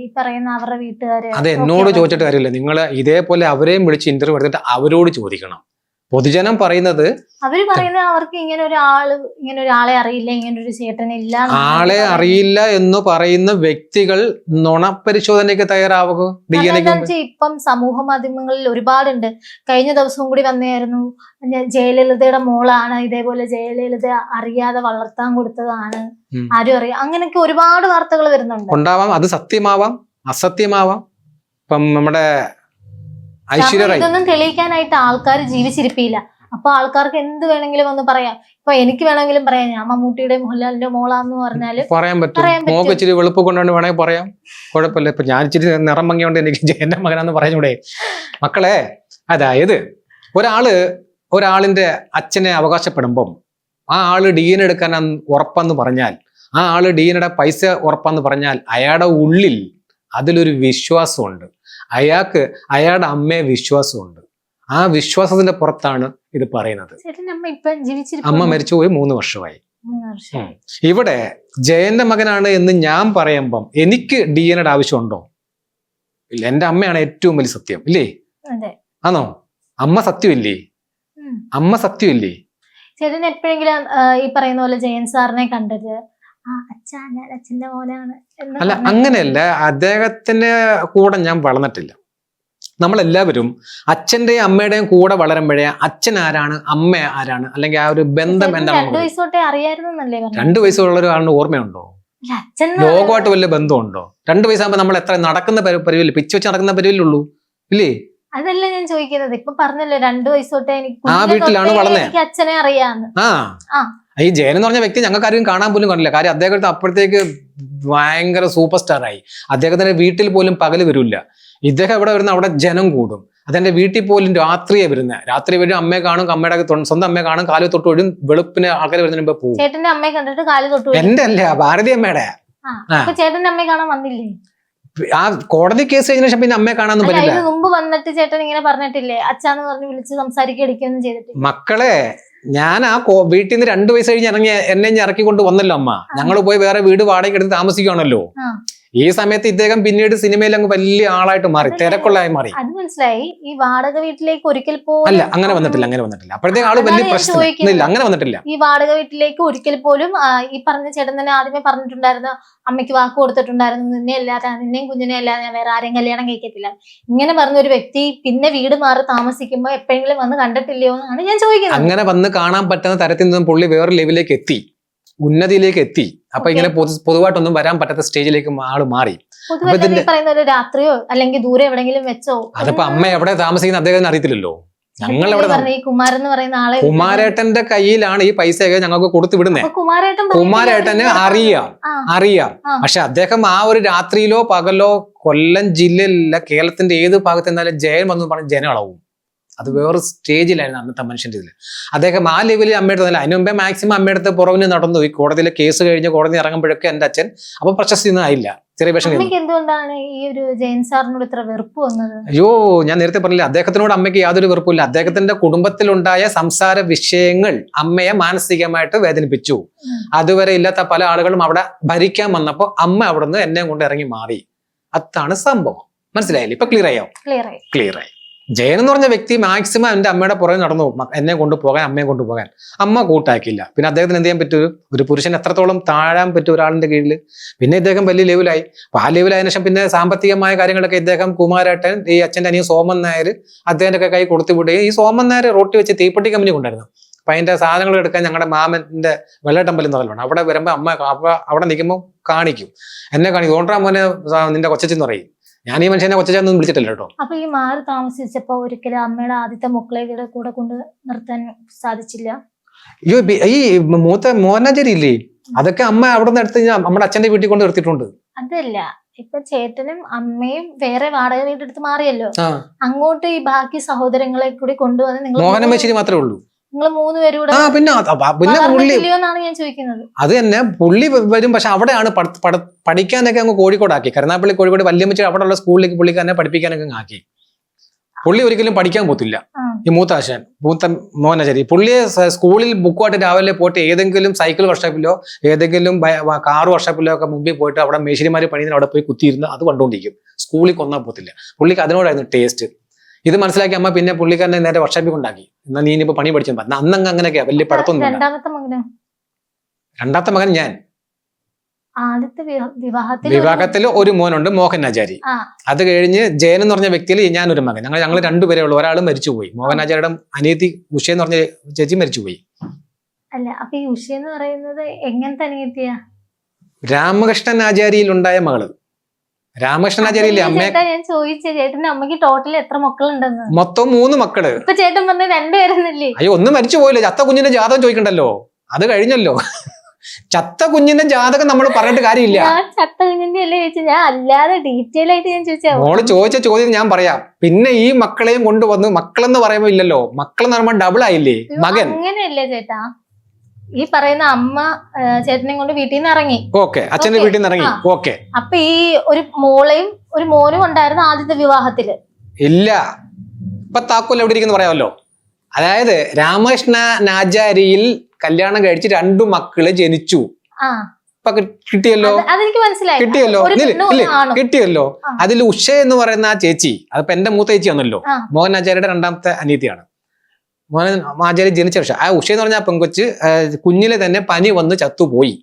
ഈ പറയുന്ന അവരുടെ വീട്ടുകാരെ? അത് എന്നോട് ചോദിച്ചിട്ട് കാര്യമില്ല, നിങ്ങൾ ഇതേപോലെ അവരെയും വിളിച്ച് ഇന്റർവ്യൂ എടുത്തിട്ട് അവരോട് ചോദിക്കണം. പൊതുജനം പറയുന്നത്, അവര് പറയുന്നത് അവർക്ക് ഇങ്ങനെ ഒരാളെ അറിയില്ല, ഇങ്ങനെ ഒരു ചേട്ടനില്ല. ആളെ അറിയില്ല എന്ന് പറയുന്ന വ്യക്തികൾ നുണപരിശോധനയ്ക്ക് തയ്യാറാവുക. ഇപ്പം സമൂഹ മാധ്യമങ്ങളിൽ ഒരുപാടുണ്ട്. കഴിഞ്ഞ ദിവസവും കൂടി വന്നായിരുന്നു, ജയലളിതയുടെ മോളാണ്, ഇതേപോലെ ജയലളിത അറിയാതെ വളർത്താൻ കൊടുത്തതാണ്, ആരും അറിയാം, അങ്ങനെയൊക്കെ ഒരുപാട് വാർത്തകൾ വരുന്നുണ്ട്. ഉണ്ടാവാം, അത് സത്യമാവാം അസത്യമാവാം. ഇപ്പം നമ്മുടെ ഇതൊന്നും തെളിയിക്കാനായിട്ട് ആൾക്കാർ ജീവിച്ചിരിപ്പില്ല. അപ്പൊ ആൾക്കാർക്ക് എന്ത് വേണമെങ്കിലും ഒന്ന് പറയാം. ഇപ്പൊ എനിക്ക് വേണമെങ്കിലും പറയാം, ഞാൻ മമ്മൂട്ടിയുടെ മോഹൻലാലിന്റെ മോളാന്ന് പറഞ്ഞാല് പറയാൻ പറ്റും. മോക്ക് ഇച്ചിരി വെളുപ്പ് കൊണ്ടുകൊണ്ട് വേണമെങ്കിൽ പറയാം, കുഴപ്പമില്ല. ഇപ്പൊ ഞാൻ ഇച്ചിരി നിറം ഭംഗിയോണ്ട് എനിക്ക് ജയന്റെ മകനാന്ന് പറഞ്ഞൂടെ മക്കളെ? അതായത് ഒരാളിന്റെ അച്ഛനെ അവകാശപ്പെടുമ്പം ആ ആള് DNA എടുക്കാൻ ഉറപ്പെന്ന് പറഞ്ഞാൽ, ആ ആള് DNA പൈസ ഉറപ്പെന്ന് പറഞ്ഞാൽ, അയാളുടെ ഉള്ളിൽ അതിലൊരു വിശ്വാസമുണ്ട്. അയാളുടെ അമ്മയെ വിശ്വാസമുണ്ട്. ആ വിശ്വാസത്തിന്റെ പുറത്താണ് ഇത് പറയുന്നത്. ചേട്ടന്റെ അമ്മ ഇപ്പൊ ജീവിച്ചിരിപ്പുണ്ടോ? അമ്മ മരിച്ചുപോയി 3 വർഷമായി. 3 വർഷം. ഇവിടെ ജയന്റെ മകനാണ് എന്ന് ഞാൻ പറയുമ്പം എനിക്ക് DNA ആവശ്യമുണ്ടോ? ഇല്ല. എന്റെ അമ്മയാണ് ഏറ്റവും വലിയ സത്യം, ഇല്ലേ? അതെ. ആണോ? അമ്മ സത്യമില്ലേ? അമ്മ സത്യമില്ലേ? ചേട്ടൻ എപ്പോഴെങ്കിലും ഈ പറയുന്ന പോലെ ജയൻ സാറിനെ കണ്ടത് അച്ഛാ ഞാൻ അച്ഛന്റെ മോനാണ് എന്ന് അല്ല, അങ്ങനെയല്ല. അദ്ദേഹത്തിന്റെ കൂടെ ഞാൻ വളർന്നിട്ടില്ല. നമ്മളെല്ലാവരും അച്ഛന്റെയും അമ്മയുടെയും കൂടെ വളരുമ്പോഴേ അച്ഛൻ ആരാണ്, അമ്മ ആരാണ്, അല്ലെങ്കിൽ ആ ഒരു ബന്ധം എന്താണ് 2 വയസ്സ് തൊട്ടേ അറിയായിരുന്നല്ലേ പറഞ്ഞത്? 2 വയസ്സുള്ള ഒരാളിന് ഓർമ്മയുണ്ടോ? അല്ല, അച്ഛൻ ലോകമായിട്ട് വല്ല ബന്ധമുണ്ടോ? 2 വയസ്സാകുമ്പോ നമ്മൾ എത്ര നടക്കുന്ന പരിവില്ല, പിച്ച് വെച്ച് നടക്കുന്ന പരിവില്ലുള്ളൂ, ഇല്ലേ? അതല്ല ഞാൻ ചോദിക്കുന്നത്. ഇപ്പൊ പറഞ്ഞല്ലോ 2 വയസ്സ് തൊട്ടേ എനിക്ക് ആ വീട്ടിലാണ് വളർന്നേ. എനിക്ക് അച്ഛനെ അറിയാന്ന്. ഈ ജയൻ എന്ന് പറഞ്ഞ വ്യക്തി ഞങ്ങൾക്ക് ആരും കാണാൻ പോലും കണ്ടില്ല. കാര്യം അദ്ദേഹത്തെ അപ്പോഴത്തേക്ക് ഭയങ്കര സൂപ്പർ സ്റ്റാർ ആയി. അദ്ദേഹത്തിന്റെ വീട്ടിൽ പോലും പകല് വരില്ല. ഇദ്ദേഹം എവിടെ വരുന്ന അവിടെ ജനം കൂടും. അതെന്റെ വീട്ടിൽ പോലും രാത്രിയെ വരുന്നത്. രാത്രി വരും, അമ്മയെ കാണും, അമ്മയുടെ സ്വന്തം അമ്മയെ കാണും, കാല് തൊട്ട് വരും, വെളുപ്പിന് ആൾക്കാർ വരുന്നതിന് മുമ്പ് പോകും. ചേട്ടന്റെ അമ്മയെ കണ്ടിട്ട് കാല് തൊട്ട് എന്റെ അല്ല, ഭാരതി അമ്മയുടെ. ചേട്ടന്റെ അമ്മയെ കാണാൻ വന്നില്ലേ? ആ കോടതി കേസ് കഴിഞ്ഞ ശേഷം പിന്നെ അമ്മയെ കാണാനൊന്നും പറ്റില്ല. ഇതിന് മുമ്പ് വന്നിട്ട് ചേട്ടൻ ഇങ്ങനെ പറഞ്ഞിട്ടില്ലേ അച്ഛാന്ന് പറഞ്ഞ് വിളിച്ച് സംസാരിക്കുകയൊന്നും ചെയ്തിട്ടില്ല? മക്കളെ, ഞാൻ ആ വീട്ടിൽ നിന്ന് 2 വയസ്സ് കഴിഞ്ഞ് എന്നെ ഇറക്കിക്കൊണ്ട് വന്നല്ലോ അമ്മ. ഞങ്ങൾ പോയി വേറെ വീട് വാടകയ്ക്ക് എടുത്ത് താമസിക്കുകയാണല്ലോ. ഈ സമയത്ത് ഇദ്ദേഹം പിന്നീട് സിനിമയിൽ അങ്ങ് വലിയ ആളായിട്ട് മാറി, തിരക്കുള്ളതായി മാറി. അത് മനസ്സിലായി. ഈ വാടക വീട്ടിലേക്ക് ഒരിക്കൽ പോലും അല്ല, അങ്ങനെ വന്നിട്ടില്ല. അപ്പോഴത്തേക്ക് ആള് വലിയ പ്രശ്നം അങ്ങനെ വന്നിട്ടില്ല. ഈ വാടക വീട്ടിലേക്ക് ഒരിക്കൽ പോലും ഈ പറഞ്ഞ ചേട്ടൻ തന്നെ ആദ്യമേ പറഞ്ഞിട്ടുണ്ടായിരുന്നു അമ്മയ്ക്ക് വാക്ക് കൊടുത്തിട്ടുണ്ടായിരുന്നു, നിന്നെയും കുഞ്ഞിനെ അല്ലാതെ ഞാൻ വേറെ ആരെയും കല്യാണം കഴിക്കത്തില്ല. ഇങ്ങനെ പറഞ്ഞൊരു വ്യക്തി പിന്നെ വീട് മാറി താമസിക്കുമ്പോ എപ്പോഴെങ്കിലും വന്ന് കണ്ടിട്ടില്ലയോ എന്നാണ് ഞാൻ ചോദിക്കുന്നത്. അങ്ങനെ വന്ന് കാണാൻ പറ്റുന്ന തരത്തിൽ നിന്നും പുള്ളി വേറെ ലെവലിലേക്ക് എത്തി, ഉന്നതിയിലേക്ക് എത്തി. അപ്പൊ ഇങ്ങനെ പൊതുവായിട്ടൊന്നും വരാൻ പറ്റാത്ത സ്റ്റേജിലേക്ക് ആള് മാറി. പറയുന്ന ഒരു രാത്രിയോ അല്ലെങ്കിൽ ദൂരെ എവിടെങ്കിലും വെച്ചോ? അതിപ്പോ അമ്മ എവിടെ താമസിക്കുന്ന അദ്ദേഹത്തിന് അറിയത്തില്ലല്ലോ. ഞങ്ങൾ എവിടെ കുമാരൻ എന്ന് പറയുന്ന ആളെ, കുമാരേട്ടന്റെ കയ്യിലാണ് ഈ പൈസയൊക്കെ ഞങ്ങൾക്ക് കൊടുത്തു വിടുന്നത്. കുമാരേട്ടന് അറിയാം. പക്ഷെ അദ്ദേഹം ആ ഒരു രാത്രിയിലോ പകലോ കൊല്ലം ജില്ലയിലല്ല കേരളത്തിന്റെ ഏത് ഭാഗത്ത് എന്നാലും ജയം വന്നു പറഞ്ഞ് ജനം അളവും. അത് വേറെ സ്റ്റേജിലായിരുന്നു അന്നത്തെ മനുഷ്യന്റെ ഇതിൽ. അദ്ദേഹം ആ ലെവലിൽ അമ്മയുടെ തന്നെ. അതിന് മുമ്പേ മാക്സിമം അമ്മയുടെ പുറകിന് നടന്നു. ഈ കോടതിയിലെ കേസ് കഴിഞ്ഞ് കോടതി ഇറങ്ങുമ്പോഴൊക്കെ എന്റെ അച്ഛൻ അപ്പൊ പ്രശസ്തി ഒന്നും ആയില്ല, ചെറിയ വിഷം. എന്തുകൊണ്ടാണ് ഈ ഒരു ജയൻ സാറിനോട് ഇത്ര വെറുപ്പ് വന്നത്? അയ്യോ, ഞാൻ നേരത്തെ പറഞ്ഞില്ല, അദ്ദേഹത്തിനോട് അമ്മയ്ക്ക് യാതൊരു വെറുപ്പില്ല. അദ്ദേഹത്തിന്റെ കുടുംബത്തിലുണ്ടായ സംസാര വിഷയങ്ങൾ അമ്മയെ മാനസികമായിട്ട് വേദനിപ്പിച്ചു. അതുവരെ ഇല്ലാത്ത പല ആളുകളും അവിടെ ഭരിക്കാൻ വന്നപ്പോ അമ്മ അവിടുന്ന് എന്നെ കൊണ്ട് ഇറങ്ങി മാറി. അതാണ് സംഭവം. മനസ്സിലായില്ലേ? ഇപ്പൊ ക്ലിയർ ആയോ? ക്ലിയർ ആയി. ജയൻ എന്ന് പറഞ്ഞ വ്യക്തി മാക്സിമം എന്റെ അമ്മയുടെ പുറകെ നടന്നു, എന്നെ കൊണ്ടുപോകാൻ, അമ്മയെ കൊണ്ടുപോകാൻ. അമ്മ കൂട്ടാക്കില്ല. പിന്നെ അദ്ദേഹത്തിന് എന്ത് ചെയ്യാൻ പറ്റും? ഒരു പുരുഷൻ എത്രത്തോളം താഴാൻ പറ്റും ഒരാളിന്റെ കീഴിൽ? പിന്നെ ഇദ്ദേഹം വലിയ ലെവലായി. അപ്പൊ ആ ലെവലായതിനു ശേഷം പിന്നെ സാമ്പത്തികമായ കാര്യങ്ങളൊക്കെ ഇദ്ദേഹം കുമാരേട്ടൻ, ഈ അച്ഛൻ്റെ അനിയൻ സോമൻ നായർ, അദ്ദേഹത്തിന്റെ ഒക്കെ കൈ കൊടുത്തു വിടുകയും ഈ സോമൻ നായർ റോട്ടി വെച്ച് തീപ്പെട്ടി കമ്പനി കൊണ്ടായിരുന്നു. അപ്പൊ അതിന്റെ സാധനങ്ങൾ എടുക്കാൻ ഞങ്ങളുടെ മാമന്റെ വെള്ളട്ടമ്പലം എന്ന് പറയുന്നത് അവിടെ വരുമ്പോൾ അമ്മ അവിടെ നിൽക്കുമ്പോൾ കാണിക്കും, എന്നെ കാണിക്കും. ഓണ്ടാ മോനെ നിന്റെ കൊച്ചെന്ന് പറയും. ഞാൻ ഈ മനുഷ്യനെ കൊച്ചൊന്നും വിളിച്ചിട്ടില്ല കേട്ടോ. അപ്പൊ ഈ മാറി താമസിച്ചപ്പോ ഒരിക്കലും അമ്മയുടെ ആദ്യത്തെ മക്കളെ കൂടെ കൊണ്ട് നിർത്താൻ സാധിച്ചില്ല? അയ്യോ, ഈ മൂത്ത മോഹനാചാരി ഇല്ലേ, അതൊക്കെ അമ്മ അവിടെ നിന്ന് എടുത്ത് നമ്മുടെ അച്ഛന്റെ വീട്ടിൽ കൊണ്ട് നിർത്തിയിട്ടുണ്ട്. അതല്ല, ഇപ്പൊ ചേട്ടനും അമ്മയും വേറെ വാടക വീടെടുത്ത് മാറിയല്ലോ, അങ്ങോട്ട് ഈ ബാക്കി സഹോദരങ്ങളെ കൂടി കൊണ്ടുവന്ന് നിങ്ങൾ മോഹനമേശ്ശേരി മാത്രമേ ഉള്ളൂ. നിങ്ങൾ 3 പേരൂടെ പിന്നെ ഞാൻ ചോദിക്കുന്നത്. അത് തന്നെ, പുള്ളി വരും. പക്ഷെ അവിടെയാണ് പഠിക്കാനൊക്കെ അങ്ങ് കോഴിക്കോടാക്കി. കരുനാപ്പള്ളി കോഴിക്കോട് വല്യമ്മച്ച് അവിടെയുള്ള സ്കൂളിലേക്ക് പുള്ളിക്ക് തന്നെ പഠിപ്പിക്കാനൊക്കെ ആക്കി. പുള്ളി ഒരിക്കലും പഠിക്കാൻ പോത്തില്ല. ഈ മൂത്ത മോഹനാചാരി പുള്ളിയെ സ്കൂളിൽ ബുക്കുമായിട്ട് രാവിലെ പോയിട്ട് ഏതെങ്കിലും സൈക്കിൾ വർക്ക്ഷോപ്പിലോ ഏതെങ്കിലും കാർ വർക്ക്ഷോപ്പിലോ ഒക്കെ മുമ്പിൽ പോയിട്ട് അവിടെ മേശരിമാര് പണിയുന്ന അവിടെ പോയി കുത്തിയിരുന്ന് അത് കണ്ടുകൊണ്ടിരിക്കും. സ്കൂളിൽ കൊന്നാൽ പോത്തില്ല. പുള്ളിക്ക് അതിനോടായിരുന്നു ടേസ്റ്റ്. ഇത് മനസ്സിലാക്കി അമ്മ പിന്നെ പുള്ളിക്കാരനെ നേരെ വർക്ക്ഷോപ്പിൽ കൊണ്ടാക്കി. എന്നാൽ നീ ഇനിയിപ്പോ പണി പഠിച്ചാൽ പറ്റും. അന്നങ്ങ് അങ്ങനെയൊക്കെയാ, വലിയ പടത്തൊന്നും. രണ്ടാമത്തെ മകൻ ഞാൻ. വിവാഹത്തിൽ ഒരു മോനുണ്ട്, മോഹനാചാരി. അത് കഴിഞ്ഞ് ജയൻ എന്ന് പറഞ്ഞ വ്യക്തിയിൽ ഞാനൊരു മകൻ. ഞങ്ങൾ 2 പേരേ ഉള്ളൂ. ഒരാൾ മരിച്ചുപോയി. മോഹനാചാരിയുടെ അനിയത്തി ഉഷ എന്ന് പറഞ്ഞ ചേച്ചി മരിച്ചുപോയി. അല്ല, അപ്പൊ ഈ ഉഷ എന്ന് പറയുന്നത് എങ്ങനത്തെ അനിയത്തിയാ? രാമകൃഷ്ണൻ ആചാര്യയിലുണ്ടായ മകള്. രാമകൃഷ്ണനാചാര്യയില്ലേ അമ്മയെ ഞാൻ ചോദിച്ചേ, ചേട്ടന്റെ അമ്മയ്ക്ക് ടോട്ടൽ എത്ര മക്കളുണ്ടെന്ന്? മൊത്തം 3 മക്കള്. ഇപ്പൊ ചേട്ടൻ പറഞ്ഞ 2 പേരെന്നല്ലേ? അയ്യോ, ഒന്നും മരിച്ചു പോയില്ല. ചത്ത കുഞ്ഞിന്റെ ജാതകം ചോദിക്കണ്ടല്ലോ, അത് കഴിഞ്ഞല്ലോ. ചത്ത കുഞ്ഞിന്റെ ജാതകം നമ്മൾ പറഞ്ഞിട്ട് കാര്യമില്ല. ചത്ത കുഞ്ഞിന്റെ അല്ലേ ചോദിച്ചു, ഞാൻ അല്ലാതെ ഡീറ്റെയിൽ ആയിട്ട് ഞാൻ ചോദിച്ചാ. മോള് ചോദിച്ച ചോദ്യം ഞാൻ പറയാം. പിന്നെ ഈ മക്കളെയും കൊണ്ടുവന്ന്, മക്കളെന്ന് പറയുമ്പോ ഇല്ലല്ലോ, മക്കളെന്ന് പറയുമ്പോ ഡബിൾ ആയില്ലേ മകൻ. അങ്ങനെയല്ലേ ചേട്ടാ? ഈ പറയുന്ന അമ്മ ചേട്ടനെ കൊണ്ട് വീട്ടിൽ നിന്ന് ഇറങ്ങി. ഓക്കെ, അച്ഛന്റെ വീട്ടിൽ നിന്ന് ഇറങ്ങി. ഓക്കെ, അപ്പൊ ഈ ഒരു മോളെയും ഒരു മോനും ഉണ്ടായിരുന്നു ആദ്യത്തെ വിവാഹത്തില്. ഇല്ല, ഇപ്പൊ താക്കോൽ എവിടെ ഇരിക്കുന്നു പറയാമല്ലോ. അതായത് രാമകൃഷ്ണ നാചാരിയിൽ കല്യാണം കഴിച്ച് 2 മക്കള് ജനിച്ചു. ഇപ്പൊ കിട്ടിയല്ലോ, അതെനിക്ക് മനസ്സിലായി. കിട്ടിയല്ലോ, കിട്ടിയല്ലോ. അതിൽ ഉഷ എന്ന് പറയുന്ന ആ ചേച്ചി, അതിപ്പോ എന്റെ മൂത്ത ചേച്ചി ആണല്ലോ, മോഹൻ ആചാര്യയുടെ 2ാമത്തെ അനിയത്തിയാണ്. മോഹൻ ആചാര്യ ജനിച്ച വർഷം ആ ഉഷ എന്ന് പറഞ്ഞ പെങ്കൊച്ച് കുഞ്ഞിലെ തന്നെ പനി വന്ന് ചത്തുപോയി.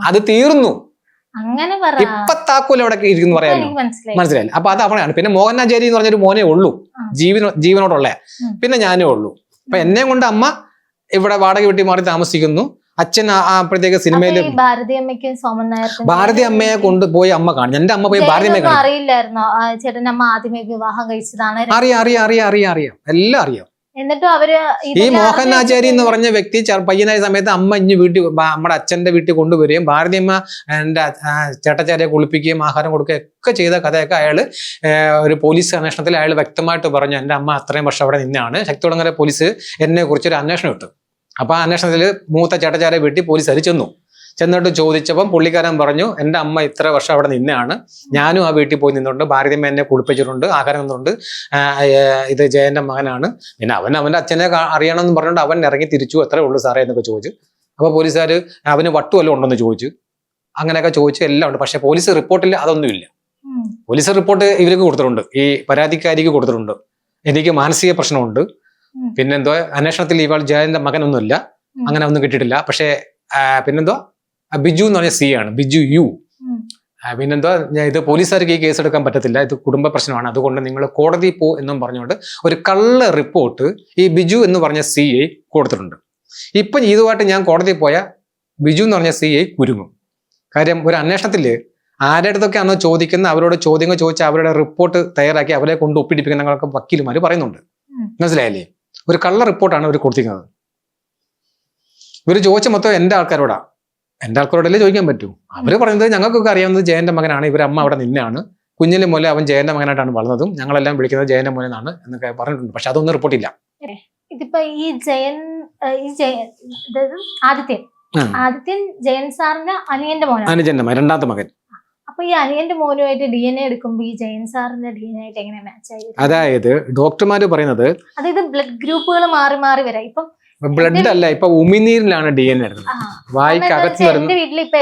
അത് തീർന്നു. അങ്ങനെ ഇപ്പൊ താക്കോൽ എവിടെ ഇരിക്കുന്നു പറയാമല്ലോ. മനസ്സിലായില്ല. അപ്പൊ അത് അവിടെയാണ്. പിന്നെ മോഹൻ ആചാരി എന്ന് പറഞ്ഞൊരു മോനെ ഉള്ളൂ, ജീവനോടുള്ള. പിന്നെ ഞാനേ ഉള്ളൂ. അപ്പൊ എന്നെ കൊണ്ട് അമ്മ ഇവിടെ വാടക വീട്ടിൽ മാറി താമസിക്കുന്നു. അച്ഛൻ അപ്പോഴത്തേക്ക് സിനിമയില് ഭാരതി അമ്മയെ കൊണ്ടുപോയി അമ്മ കാണും. എന്റെ അമ്മ പോയി ഭാരതി അമ്മയെ കാണും. അറിയില്ലായിരുന്നോ ചേട്ടൻ അമ്മ ആദ്യമേ വിവാഹം കഴിച്ചതാണ്? അറിയാം, എല്ലാം അറിയാം. എന്നിട്ടും അവര് ഈ മോഹൻ ആചാരി എന്ന് പറഞ്ഞ വ്യക്തി പയ്യനായ സമയത്ത് അമ്മ ഇഞ്ഞ് വീട്ടിൽ, നമ്മുടെ അച്ഛന്റെ വീട്ടിൽ കൊണ്ടുവരികയും ഭാരതി അമ്മ എന്റെ ചേട്ടച്ചാരിയെ കുളിപ്പിക്കുകയും ആഹാരം കൊടുക്കുകയും ഒക്കെ ചെയ്ത കഥയൊക്കെ അയാള് ഒരു പോലീസ് അന്വേഷണത്തിൽ അയാൾ വ്യക്തമായിട്ട് പറഞ്ഞു, എന്റെ അമ്മ അത്രയും വർഷം അവിടെ നിന്നാണ്. ശക്തികുളങ്ങര പോലീസ് എന്നെ കുറിച്ചൊരു അന്വേഷണം ഇട്ടു. അപ്പൊ ആ അന്വേഷണത്തിൽ മൂത്ത ചേട്ടച്ചാരെ വീട്ടിൽ പോലീസ് ചെന്നിട്ട് ചോദിച്ചപ്പം പുള്ളിക്കാരൻ പറഞ്ഞു, എൻ്റെ അമ്മ ഇത്ര വർഷം അവിടെ നിന്നാണ്, ഞാനും ആ വീട്ടിൽ പോയി നിന്നുണ്ട്, ഭാരതിയമ്മ എന്നെ കുളിപ്പിച്ചിട്ടുണ്ട്, ആഹാരം നിന്നുണ്ട്, ഇത് ജയന്റെ മകനാണ്. പിന്നെ അവൻ്റെ അച്ഛനെ അറിയണമെന്ന് പറഞ്ഞുകൊണ്ട് അവൻ ഇറങ്ങി തിരിച്ചു, എത്രേ ഉള്ളൂ സാറേ എന്നൊക്കെ ചോദിച്ചു. അപ്പോൾ പോലീസുകാർ അവന് വട്ടുവല്ലോ ഉണ്ടെന്ന് ചോദിച്ചു. അങ്ങനെയൊക്കെ ചോദിച്ചു, എല്ലാം ഉണ്ട്. പക്ഷെ പോലീസ് റിപ്പോർട്ടിൽ അതൊന്നുമില്ല. പോലീസ് റിപ്പോർട്ട് ഇവർക്ക് കൊടുത്തിട്ടുണ്ട്, ഈ പരാതിക്കാരിക്ക് കൊടുത്തിട്ടുണ്ട്, എനിക്ക് മാനസിക പ്രശ്നമുണ്ട്, പിന്നെന്തോ അന്വേഷണത്തിൽ ഇവാൾ ജയന്റെ മകനൊന്നുമില്ല, അങ്ങനെ ഒന്നും കിട്ടിയിട്ടില്ല. പക്ഷേ പിന്നെന്തോ ബിജു എന്ന് പറഞ്ഞ സി ആണ്, ബിജു യു. പിന്നെന്തോ ഇത് പോലീസുകാർക്ക് ഈ കേസ് എടുക്കാൻ പറ്റത്തില്ല, ഇത് കുടുംബ പ്രശ്നമാണ്, അതുകൊണ്ട് നിങ്ങൾ കോടതി പോ എന്നും പറഞ്ഞുകൊണ്ട് ഒരു കള്ള റിപ്പോർട്ട് ഈ ബിജു എന്ന് പറഞ്ഞ സി ഐ കൊടുത്തിട്ടുണ്ട്. ഇപ്പം ഇതുമായിട്ട് ഞാൻ കോടതിയിൽ പോയ ബിജു എന്ന് പറഞ്ഞ സി ഐ കുരുങ്ങും. കാര്യം ഒരു അന്വേഷണത്തിൽ ആരുടെ അടുത്തൊക്കെ ആണോ ചോദിക്കുന്ന അവരോട് ചോദ്യങ്ങൾ ചോദിച്ച് അവരുടെ റിപ്പോർട്ട് തയ്യാറാക്കി അവരെ കൊണ്ട് ഒപ്പിടിപ്പിക്കുന്നതൊക്കെ വക്കീലുമാർ പറയുന്നുണ്ട്. മനസ്സിലായില്ലേ? ഒരു കള്ള റിപ്പോർട്ടാണ് അവർ കൊടുത്തിരിക്കുന്നത്. ഇവർ ചോദിച്ച മൊത്തം എൻ്റെ ആൾക്കാരോടല്ലേ ചോദിക്കാൻ പറ്റൂ. അവര് പറയുന്നത് ഞങ്ങൾക്കൊക്കെ അറിയാവുന്നത് ജയന്റെ മകനാണ്, ഇവരമ്മ അവിടെ നിന്നാണ്, കുഞ്ഞിലെ മുതലേ അവൻ ജയന്റെ മകനായിട്ടാണ് വളർന്നതും, ഞങ്ങളെല്ലാം വിളിക്കുന്നത് ജയന്റെ മോനെന്നാണ് എന്നൊക്കെ പറഞ്ഞിട്ടുണ്ട്. പക്ഷെ അതൊന്നും റിപ്പോർട്ടില്ല. ഇതിപ്പോ ഈ ആദിത്യൻ ജയൻ സാറിന്റെ അനിയന്റെ മോനാണ്, അനുജന്റെ 2ാമത്തെ മകൻ. അപ്പൊ ഈ അനിയന്റെ മോനുമായിട്ട് DNA എടുക്കുമ്പോ ഈ ജയൻ സാറിന്റെ DNA ആയിട്ട് എങ്ങനെ മാച്ച് ആയി? അതായത് ഡോക്ടർമാര് പറയുന്നത് അതായത് ബ്ലഡ് ഗ്രൂപ്പുകൾ മാറി വരാം. ഇപ്പം ബ്ലഡ് അല്ല, ഇപ്പൊ ഉമിനീരിലാണ് DNA എടുക്കുന്നത്. വായിക്കകത്ത് എന്റെ വീട്ടിൽ ഇപ്പൊ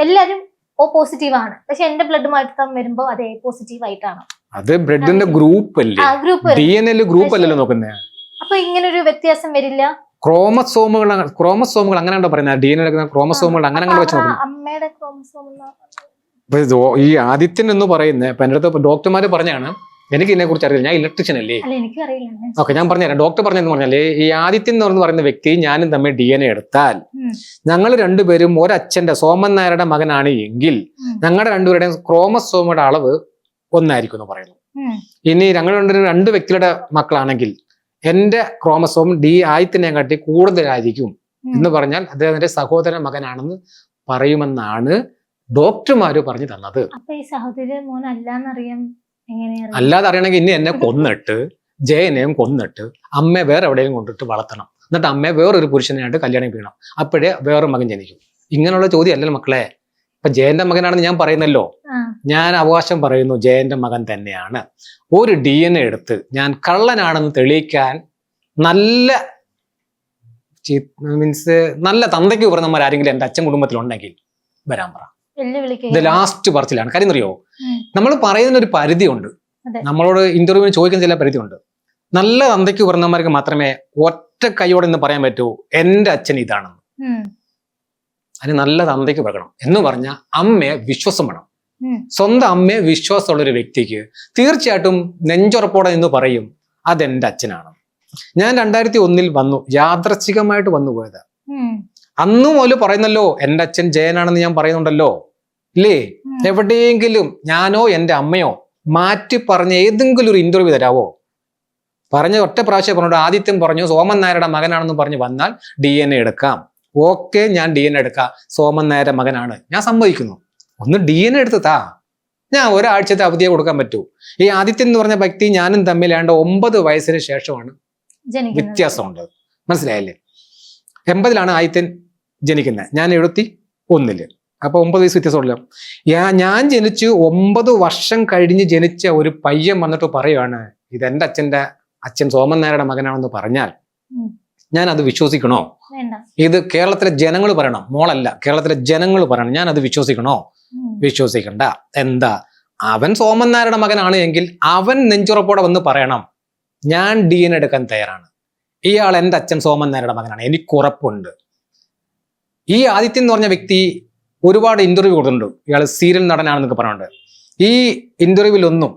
എല്ലാരും O പോസിറ്റീവ് ആണ്, പക്ഷെ എന്റെ ബ്ലഡുമായിട്ട് വരുമ്പോ അത് A പോസിറ്റീവ് ആയിട്ടാണ്. അത് ബ്ലഡിന്റെ ഗ്രൂപ്പ് അല്ലേ, DNA ഗ്രൂപ്പ് അല്ലല്ലോ നോക്കുന്നത്. അപ്പൊ ഇങ്ങനെ ഒരു വ്യത്യാസം വരില്ല. ക്രോമസോമുകൾ അങ്ങനെയാണോ പറയുന്നത്? DNA എടുക്കുന്ന ക്രോമസോമുകൾ അങ്ങനെ വെച്ച് നോക്കുന്നത്. അമ്മയുടെ ക്രോമസോം ഈ ആദിത്യൻ എന്ന് പറയുന്ന ഇപ്പൊ എൻ്റെ അടുത്ത് ഡോക്ടർമാര് പറഞ്ഞാണ്, എനിക്ക് ഇതിനെ കുറിച്ച് അറിയില്ല, ഞാൻ ഇലക്ട്രീഷ്യൻ അല്ലേ. ഓക്കെ, ഞാൻ പറഞ്ഞുതരാം. ഡോക്ടർ പറഞ്ഞെന്ന് പറഞ്ഞാല് ഈ ആദിത്യൻ എന്ന് പറയുന്ന വ്യക്തി ഞാനും തമ്മിൽ DNA എടുത്താൽ ഞങ്ങൾ രണ്ടുപേരും ഒരച്ഛന്റെ സോമൻ നായരുടെ മകനാണ് എങ്കിൽ ഞങ്ങളുടെ രണ്ടുപേരുടെയും ക്രോമസോമുകളുടെ അളവ് ഒന്നായിരിക്കും എന്ന് പറയുന്നു. ഇനി ഞങ്ങൾ രണ്ടുപേരും 2 വ്യക്തികളുടെ മക്കളാണെങ്കിൽ എന്റെ ക്രോമസോം ആദിത്യനെ കാട്ടി കൂടുതലായിരിക്കും എന്ന് പറഞ്ഞാൽ അദ്ദേഹത്തിന്റെ സഹോദര മകനാണെന്ന് പറയുമെന്നാണ് ഡോക്ടർമാര് പറഞ്ഞു തന്നത്. അല്ലാതെ അറിയണമെങ്കിൽ ഇനി എന്നെ കൊന്നിട്ട് ജയനെയും കൊന്നിട്ട് അമ്മയെ വേറെ എവിടെയും കൊണ്ടിട്ട് വളർത്തണം, എന്നിട്ട് അമ്മയെ വേറൊരു പുരുഷനായിട്ട് കല്യാണം ചെയ്യണം, അപ്പോഴേ വേറൊരു മകൻ ജനിക്കും. ഇങ്ങനെയുള്ള ചോദ്യം അല്ലല്ലോ മക്കളെ. ഇപ്പൊ ജയന്റെ മകനാണെന്ന് ഞാൻ പറയുന്നല്ലോ, ഞാൻ അവകാശം പറയുന്നു ജയന്റെ മകൻ തന്നെയാണ്. ഒരു DNA എടുത്ത് ഞാൻ കള്ളനാണെന്ന് തെളിയിക്കാൻ നല്ല തന്തയ്ക്ക് പറഞ്ഞവന്മാർ ആരെങ്കിലും എന്റെ അച്ഛൻ കുടുംബത്തിലുണ്ടെങ്കിൽ വരാൻ പറ. ഇത് ലാസ്റ്റ് പറച്ചിലാണ്. കാര്യം അറിയോ, നമ്മൾ പറയുന്നതിനൊരു പരിധിയുണ്ട്, നമ്മളോട് ഇന്റർവ്യൂവിന് ചോദിക്കുന്ന ചില പരിധിയുണ്ട്. നല്ല തന്തയ്ക്ക് പറഞ്ഞവന്മാർക്ക് മാത്രമേ ഒറ്റ കൈയോടെ ഇന്ന് പറയാൻ പറ്റൂ എന്റെ അച്ഛൻ ഇതാണെന്ന്. അതിന് നല്ല തന്തയ്ക്ക് പറയണം എന്ന് പറഞ്ഞാൽ അമ്മയെ വിശ്വാസം വേണം. സ്വന്തം അമ്മയെ വിശ്വാസമുള്ള ഒരു വ്യക്തിക്ക് തീർച്ചയായിട്ടും നെഞ്ചുറപ്പോടെ എന്ന് പറയും അതെന്റെ അച്ഛനാണ്. ഞാൻ 2001 വന്നു, യാദൃച്ഛികമായിട്ട് വന്നു പോയത്. അന്നു മുതൽ പറയുന്നല്ലോ എന്റെ അച്ഛൻ ജയനാണെന്ന് ഞാൻ പറയുന്നുണ്ടല്ലോ ഇല്ലേ. എവിടെയെങ്കിലും ഞാനോ എന്റെ അമ്മയോ മാറ്റി പറഞ്ഞ ഏതെങ്കിലും ഒരു ഇന്റർവ്യൂ തരാവോ? പറഞ്ഞ ഒറ്റ പ്രാവശ്യം പറഞ്ഞോട്ട് ആദിത്യം പറഞ്ഞു സോമൻ നായരുടെ മകനാണെന്ന് പറഞ്ഞു വന്നാൽ DNA എടുക്കാം. ഓക്കെ, ഞാൻ DNA എടുക്കാം, സോമൻ നായരുടെ മകനാണ്, ഞാൻ സമ്മതിക്കുന്നു. ഒന്ന് DNA എടുത്ത് താ, ഞാൻ ഒരാഴ്ചത്തെ അവധിയെ കൊടുക്കാൻ പറ്റൂ. ഈ ആദിത്യൻ എന്ന് പറഞ്ഞ വ്യക്തി ഞാനും തമ്മിൽ 9 വയസ്സിന് ശേഷമാണ് വ്യത്യാസമുണ്ട്. മനസ്സിലായല്ലേ? 80-ലാണ് ആദിത്യൻ ജനിക്കുന്നത്, ഞാൻ 71. അപ്പൊ 9 വയസ്സ് വ്യത്യാസമുള്ളൂ. ഞാൻ ജനിച്ച് 9 വർഷം കഴിഞ്ഞ് ജനിച്ച ഒരു പയ്യൻ വന്നിട്ട് പറയുവാണ് ഇതെന്റെ അച്ഛൻ സോമൻ നായരുടെ മകനാണെന്ന് പറഞ്ഞാൽ ഞാൻ അത് വിശ്വസിക്കണോ? ഇത് കേരളത്തിലെ ജനങ്ങൾ പറയണം, മോളല്ല, കേരളത്തിലെ ജനങ്ങൾ പറയണം. ഞാൻ അത് വിശ്വസിക്കണോ? വിശ്വസിക്കണ്ട. എന്താ, അവൻ സോമൻ നായരുടെ മകനാണ് എങ്കിൽ അവൻ നെഞ്ചുറപ്പോടെ വന്ന് പറയണം ഞാൻ DNA എടുക്കാൻ തയ്യാറാണ്, ഇയാൾ എൻ്റെ അച്ഛൻ സോമൻ നായരുടെ മകനാണ്, എനിക്ക് ഉറപ്പുണ്ട്. ഈ ആദിത്യൻ എന്ന് പറഞ്ഞ വ്യക്തി ഒരുപാട് ഇന്റർവ്യൂ കൊടുത്തിട്ടുണ്ട്, ഇയാൾ സീരിയൽ നടനാണെന്നൊക്കെ പറഞ്ഞിട്ടുണ്ട്. ഈ ഇന്റർവ്യൂവിലൊന്നും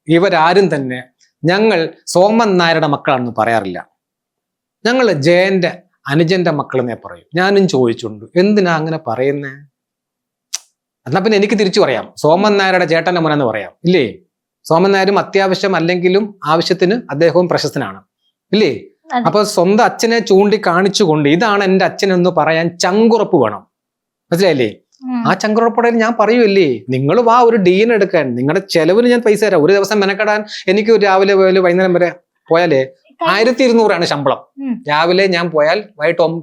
ഇവരാരും തന്നെ ഞങ്ങൾ സോമൻ നായരുടെ മക്കളാണെന്ന് പറയാറില്ല. ഞങ്ങൾ ജയന്റെ അനുജന്റെ മക്കളെന്നേ പറയും. ഞാനും ചോദിച്ചിട്ടുണ്ട് എന്തിനാ അങ്ങനെ പറയുന്നേ? എന്നാ പിന്നെ എനിക്ക് തിരിച്ചു പറയാം, സോമൻ നായരുടെ ചേട്ടന്റെ മോനെന്ന് പറയാം, ഇല്ലേ? സോമൻ നായരും അത്യാവശ്യം അല്ലെങ്കിലും ആവശ്യത്തിന് അദ്ദേഹവും പ്രശസ്തനാണ്, ഇല്ലേ? അപ്പൊ സ്വന്തം അച്ഛനെ ചൂണ്ടി കാണിച്ചുകൊണ്ട് ഇതാണ് എൻ്റെ അച്ഛൻ എന്ന് പറയാൻ ചങ്കുറപ്പ് വേണം, മനസ്സിലായില്ലേ? ആ ചങ്കുറപ്പോടെ ഞാൻ പറയൂല്ലേ, നിങ്ങൾ വാ ഒരു DNA എടുക്കാൻ, നിങ്ങളുടെ ചെലവിന് ഞാൻ പൈസ തരാം. ഒരു ദിവസം മെനക്കെടാൻ എനിക്ക് രാവിലെ പോയാലും വൈകുന്നേരം വരെ പോയാലേ 1200 ശമ്പളം. രാവിലെ ഞാൻ പോയാൽ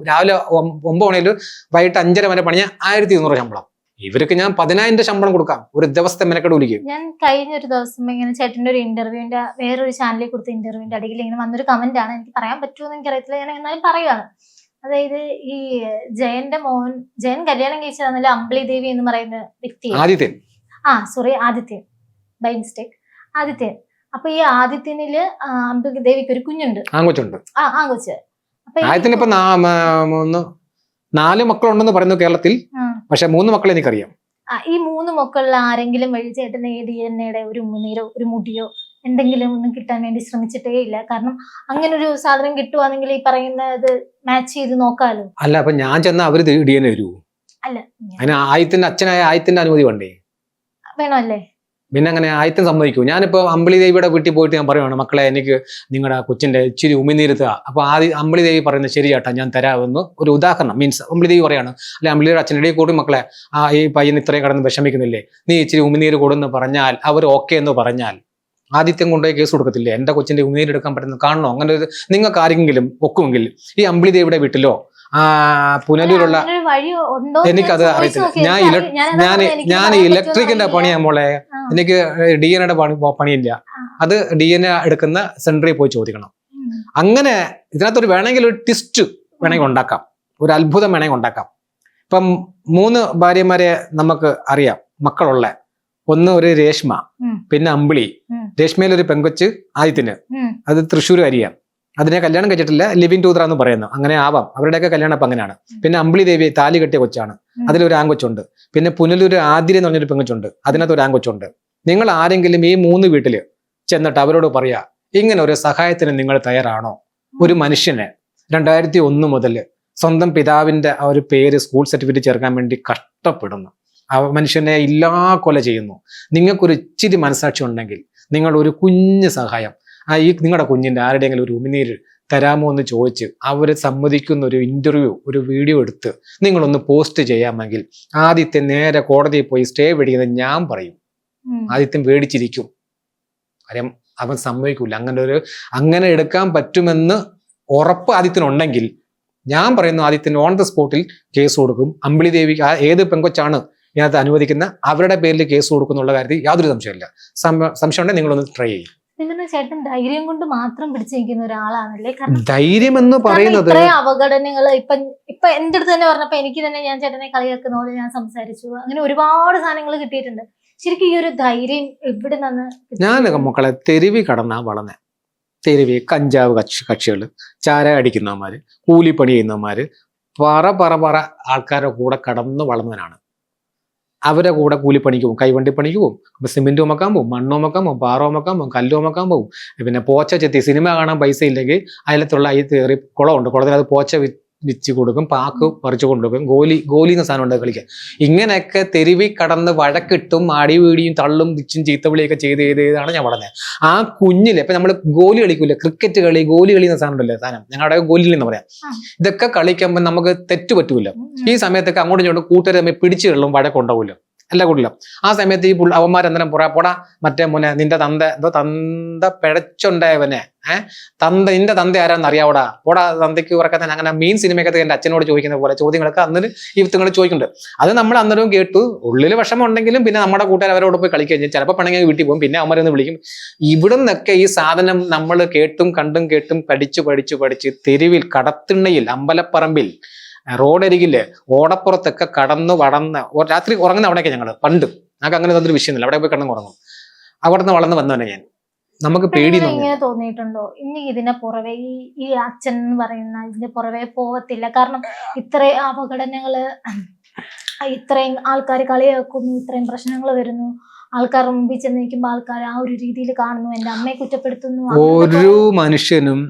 രാവിലെ 9 മണിയിൽ വൈകിട്ട് 5:30 വരെ പണിയാൻ 1200 ശമ്പളം. ഇവർക്ക് ഞാൻ 10,000 ശമ്പളം കൊടുക്കാം ഒരു ദിവസത്തെ മെനക്കെട് വിളിക്കും. ഞാൻ കഴിഞ്ഞ ഒരു ദിവസം ഇങ്ങനെ ചേട്ടന്റെ ഒരു ഇന്റർവ്യൂവിന്റെ വേറൊരു ചാനലിൽ കൊടുത്ത ഇന്റർവ്യൂവിന്റെ അടിയിൽ ഇങ്ങനെ വന്നൊരു കമന്റ് ആണ്, എനിക്ക് പറയാൻ പറ്റുമോ എന്ന് എനിക്കറിയത്തില്ല, ഞാൻ എന്നാലും പറയുകയാണ്. അതായത് ഈ ജയൻ കല്യാണം കഴിച്ചതാണല്ലോ അമ്പിളി ദേവി എന്ന് പറയുന്ന വ്യക്തി, ആദിത്യൻ, ആദിത്യൻ ബൈ മിസ്റ്റേക്ക്, ആദിത്യൻ. അപ്പൊ ഈ ആദിത്യനില് അമ്പിളി ദേവിക്ക് ഒരു കുഞ്ഞുണ്ട്, ആങ്കൊച്ചുണ്ട്. അപ്പൊ ആദിത്യന് ഇപ്പൊ 4 മക്കളുണ്ടെന്ന് പറയുന്നു കേരളത്തിൽ, പക്ഷെ 3 മക്കളെ എനിക്കറിയാം. ഈ 3 മക്കളിൽ ആരെങ്കിലും വഴി ചേട്ടന് DNA ഒരു ഉമിനീരോ ഒരു മുടിയോ എന്തെങ്കിലും ഒന്നും കിട്ടാൻ വേണ്ടി ശ്രമിച്ചിട്ടേ ഇല്ല? കാരണം അങ്ങനെ ഒരു സാധനം കിട്ടുവാണെങ്കിൽ ഈ പറയുന്നത് മാച്ച് ചെയ്ത് നോക്കാലോ. അല്ല, അപ്പൊ ഞാൻ ചെന്ന അവര് DNA വരുമോ? അല്ല, അതിന് ആദിത്യന്റെ അച്ഛനായ ആദിത്യന്റെ അനുമതി വേണ്ടേ? വേണമല്ലേ? പിന്നെ അങ്ങനെ ആദിത്യൻ സമ്മതിക്കൂ? ഞാനിപ്പോ അമ്പിളി ദേവിയുടെ വീട്ടിൽ പോയിട്ട് ഞാൻ പറയുവാണ് മക്കളെ എനിക്ക് നിങ്ങളുടെ കൊച്ചിന്റെ ഇച്ചിരി ഉമിനീരുത്തുക. അപ്പൊ അമ്പിളി ദേവി പറയുന്നത് ശരി ചേട്ടാ ഞാൻ തരാമെന്ന് ഒരു ഉദാഹരണം, മീൻസ് അമ്പിളി ദേവി പറയാണ്, അല്ലെ അമ്പിളിയുടെ അച്ഛനിടയിൽ കൂടി മക്കളെ ഈ പയ്യൻ ഇത്രയും കടന്ന് വിഷമിക്കുന്നില്ലേ, നീ ഇച്ചിരി ഉമിനീര് കൊടുന്ന് പറഞ്ഞാൽ അവർ ഓക്കെ എന്ന് പറഞ്ഞാൽ ആദിത്യൻ കൊണ്ടുപോയി കേസ് കൊടുക്കത്തില്ലേ? എന്റെ കൊച്ചിന്റെ ഉമിനീര് എടുക്കാൻ പറ്റുന്ന കാണണോ? അങ്ങനെ ഒരു നിങ്ങൾക്ക് ആരെങ്കിലും ഒക്കുമെങ്കിൽ ഈ അമ്പിളി ദേവിയുടെ വീട്ടിലോ പുനലൂരുള്ള, എനിക്കത് അറിയത്തില്ല. ഞാൻ ഇലക്ട്രിക്കിന്റെ പണിയാ മോളെ, എനിക്ക് DNA പണിയില്ല. അത് DNA എടുക്കുന്ന സെന്ററിൽ പോയി ചോദിക്കണം. അങ്ങനെ ഇതിനകത്തൊരു വേണമെങ്കിൽ ഒരു ട്വിസ്റ്റ് വേണമെങ്കിൽ ഉണ്ടാക്കാം, ഒരു അത്ഭുതം വേണമെങ്കിൽ ഉണ്ടാക്കാം. ഇപ്പം 3 ഭാര്യമാരെ നമുക്ക് അറിയാം മക്കളുള്ള, ഒന്ന് ഒരു രേഷ്മ, പിന്നെ അമ്പിളി. രേഷ്മയിൽ ഒരു പെങ്കൊച്ച് ആദിത്യന്, അത് തൃശ്ശൂർകാരിയാണ്, അതിനെ കല്യാണം കഴിച്ചിട്ടില്ല, ലിവിൻ ടൂതറ എന്ന് പറയുന്നു. അങ്ങനെ ആവാം, അവരുടെയൊക്കെ കല്യാണം അപ്പം അങ്ങനെയാണ്. പിന്നെ അമ്പിളി ദേവി താലി കെട്ടിയ കൊച്ചാണ്, അതിലൊരു ആങ്കൊച്ചുണ്ട്. പിന്നെ പുനലൂര് ആതിര എന്ന് പറഞ്ഞൊരു പെങ്കൊച്ചുണ്ട്, അതിനകത്ത് ഒരു ആങ്കൊച്ചുണ്ട്. നിങ്ങൾ ആരെങ്കിലും ഈ 3 വീട്ടില് ചെന്നിട്ട് അവരോട് പറയാ ഇങ്ങനെ ഒരു സഹായത്തിന് നിങ്ങൾ തയ്യാറാണോ? ഒരു മനുഷ്യനെ 2001 മുതൽ സ്വന്തം പിതാവിന്റെ ആ ഒരു പേര് സ്കൂൾ സർട്ടിഫിക്കറ്റ് ചേർക്കാൻ വേണ്ടി കഷ്ടപ്പെടുന്നു, ആ മനുഷ്യനെ കൊല ചെയ്യുന്നു. നിങ്ങൾക്കൊരു ഇച്ചിരി മനസാക്ഷി ഉണ്ടെങ്കിൽ നിങ്ങൾ ഒരു കുഞ്ഞ് സഹായം ഈ നിങ്ങളുടെ കുഞ്ഞിന്റെ ആരുടെയെങ്കിലും ഒരു ഉമിനീര് തരാമോ എന്ന് ചോദിച്ച് അവർ സമ്മതിക്കുന്ന ഒരു ഇന്റർവ്യൂ, ഒരു വീഡിയോ എടുത്ത് നിങ്ങളൊന്ന് പോസ്റ്റ് ചെയ്യാമെങ്കിൽ ആദിത്യൻ നേരെ കോടതിയിൽ പോയി സ്റ്റേ മേടിക്കുന്നത് ഞാൻ പറയും. ആദിത്യൻ മേടിച്ചിരിക്കും, കാര്യം അവൻ സമ്മതിക്കൂല. അങ്ങനെ എടുക്കാൻ പറ്റുമെന്ന് ഉറപ്പ് ആദിത്യനുണ്ടെങ്കിൽ ഞാൻ പറയുന്നു ആദിത്യൻ ഓൺ ദ സ്പോട്ടിൽ കേസ് കൊടുക്കും. അമ്പിളി ദേവി ഏത് പെങ്കൊച്ചാണ് ഇതിനകത്ത് അനുവദിക്കുന്ന അവരുടെ പേരിൽ കേസ് കൊടുക്കുന്നുള്ള കാര്യത്തിൽ യാതൊരു സംശയമില്ല. സംശയം ഉണ്ടെങ്കിൽ നിങ്ങളൊന്ന് ട്രൈ ചെയ്യും. ചേട്ടൻ ധൈര്യം കൊണ്ട് മാത്രം പിടിച്ചു നിൽക്കുന്ന ഒരാളാണല്ലേ? ധൈര്യം എന്ന് പറയുന്നത് അവഗണനകൾ ഇപ്പൊ എന്റെ അടുത്ത് തന്നെ പറഞ്ഞപ്പോ എനിക്ക് തന്നെ ഞാൻ ചേട്ടനെ കളിയാക്കുന്ന പോലെ ഞാൻ സംസാരിച്ചു, അങ്ങനെ ഒരുപാട് സാധനങ്ങൾ കിട്ടിയിട്ടുണ്ട്. ശരിക്കും ഈ ഒരു ധൈര്യം എവിടെ നിന്ന്? ഞാൻ മക്കളെ തെരുവി കടന്നാ വളർന്നെ. തെരുവി കഞ്ചാവ് കക്ഷികൾ, ചാര അടിക്കുന്നവന്മാര്, കൂലിപ്പണി ചെയ്യുന്നവന്മാര്, പറ ആൾക്കാരുടെ കൂടെ കടന്നു വളർന്നവനാണ്. അവരുടെ കൂടെ കൂലിപ്പണിക്ക് പോകും, കൈവണ്ടിപ്പണിക്ക് പോകും, സിമെന്റ് ഉമക്കാൻ പോകും, മണ്ണ് ഉമക്കാൻ പോകും, പാറ ഉമക്കാൻ പോകും, കല്ല് ഉമക്കാൻ പോകും. പിന്നെ പോച്ച ചെത്തി, സിനിമ കാണാൻ പൈസ ഇല്ലെങ്കിൽ അതിലത്തുള്ള ഈ കുളമുണ്ട്, കുളത്തിൽ അത് പോച്ച വിച്ച് കൊടുക്കും, പാക്ക് പറിച്ചു കൊണ്ടുപോകും, ഗോലി എന്ന സാധനം ഉണ്ട് കളിക്കാൻ. ഇങ്ങനെയൊക്കെ തെരുവി കടന്ന് വഴക്കിട്ടും അടിവീടിയും തള്ളും തിച്ചും ചീത്തവിളിയൊക്കെ ചെയ്താണ് ഞാൻ വളർന്നത്. ആ കുഞ്ഞില് ഇപ്പൊ നമ്മള് ഗോലി കളിക്കൂല, ക്രിക്കറ്റ് കളി, ഗോലി കളി എന്ന സാധനം ഉണ്ടല്ലേ, സാധനം ഞങ്ങളുടെ ഗോലി എന്ന് പറയാം. ഇതൊക്കെ കളിക്കുമ്പോൾ നമുക്ക് തെറ്റു പറ്റൂല. ഈ സമയത്തൊക്കെ അങ്ങോട്ടും ഇങ്ങോട്ടും കൂട്ടുകാർ തമ്മിൽ പിടിച്ചു കൊള്ളും, വഴക്കുണ്ടാവില്ല. എല്ലാ കുട്ടികളും. ആ സമയത്ത് ഈ അവന്മാരെന്തെങ്കിലും പോടാ മറ്റേ മോനെ നിന്റെ തന്ത പിഴച്ചുണ്ടായവനെ നിന്റെ തന്ത ആരാന്ന് അറിയാവൂടാ, പോടാ തന്തയ്ക്ക് ഉറക്കത്താൻ, അങ്ങനെ മീൻ സിനിമയ്ക്കകത്ത് എൻ്റെ അച്ഛനോട് ചോദിക്കുന്ന പോലെ ചോദ്യങ്ങളൊക്കെ അന്നേരം ഈ വിത്തുകൾ ചോദിക്കുന്നുണ്ട്. അത് നമ്മൾ അന്നേരവും കേട്ടു. ഉള്ളിൽ വിഷമം ഉണ്ടെങ്കിലും പിന്നെ നമ്മുടെ കൂട്ടുകാർ അവരോട് പോയി കളിക്കുകയും ചെയ്യും. ചിലപ്പോൾ പണെങ്കിൽ വീട്ടിൽ പോകും, പിന്നെ അവന്മാരൊന്ന് വിളിക്കും. ഇവിടെ നിന്നൊക്കെ ഈ സാധനം നമ്മൾ കേട്ടും പഠിച്ച് തെരുവിൽ, കടത്തിണ്ണയിൽ, അമ്പലപ്പറമ്പിൽ, റോഡരികില്, ഓടപ്പുറത്തൊക്കെ കടന്ന് രാത്രി ഉറങ്ങുന്ന അവിടെയൊക്കെ ഞങ്ങൾ പണ്ട്. ഞങ്ങൾക്ക് അങ്ങനെ ഒരു വിഷയമൊന്നുമില്ല, അവിടെ പോയി കിടന്ന് ഉറങ്ങും. അവിടെ നിന്ന് വളർന്ന് വന്നവനെ ഞാൻ. നമുക്ക് പേടി ഇങ്ങനെ തോന്നിയിട്ടുണ്ടോ ഇനി ഇതിനെ പുറവെ ഈ അച്ഛൻ എന്ന് പറയുന്ന ഇതിന്റെ പുറവെ പോകത്തില്ല? കാരണം ഇത്രയും അപകടങ്ങള്, ഇത്രയും ആൾക്കാർ കളിയാക്കുന്നു, ഇത്രയും പ്രശ്നങ്ങൾ വരുന്നു, ആൾക്കാർ മുമ്പിൽ ചെന്ന് നിൽക്കുമ്പോൾ ആൾക്കാർ ആ ഒരു രീതിയിൽ കാണുന്നു, എന്റെ അമ്മയെ കുറ്റപ്പെടുത്തുന്നു. ഒരു മനുഷ്യനും,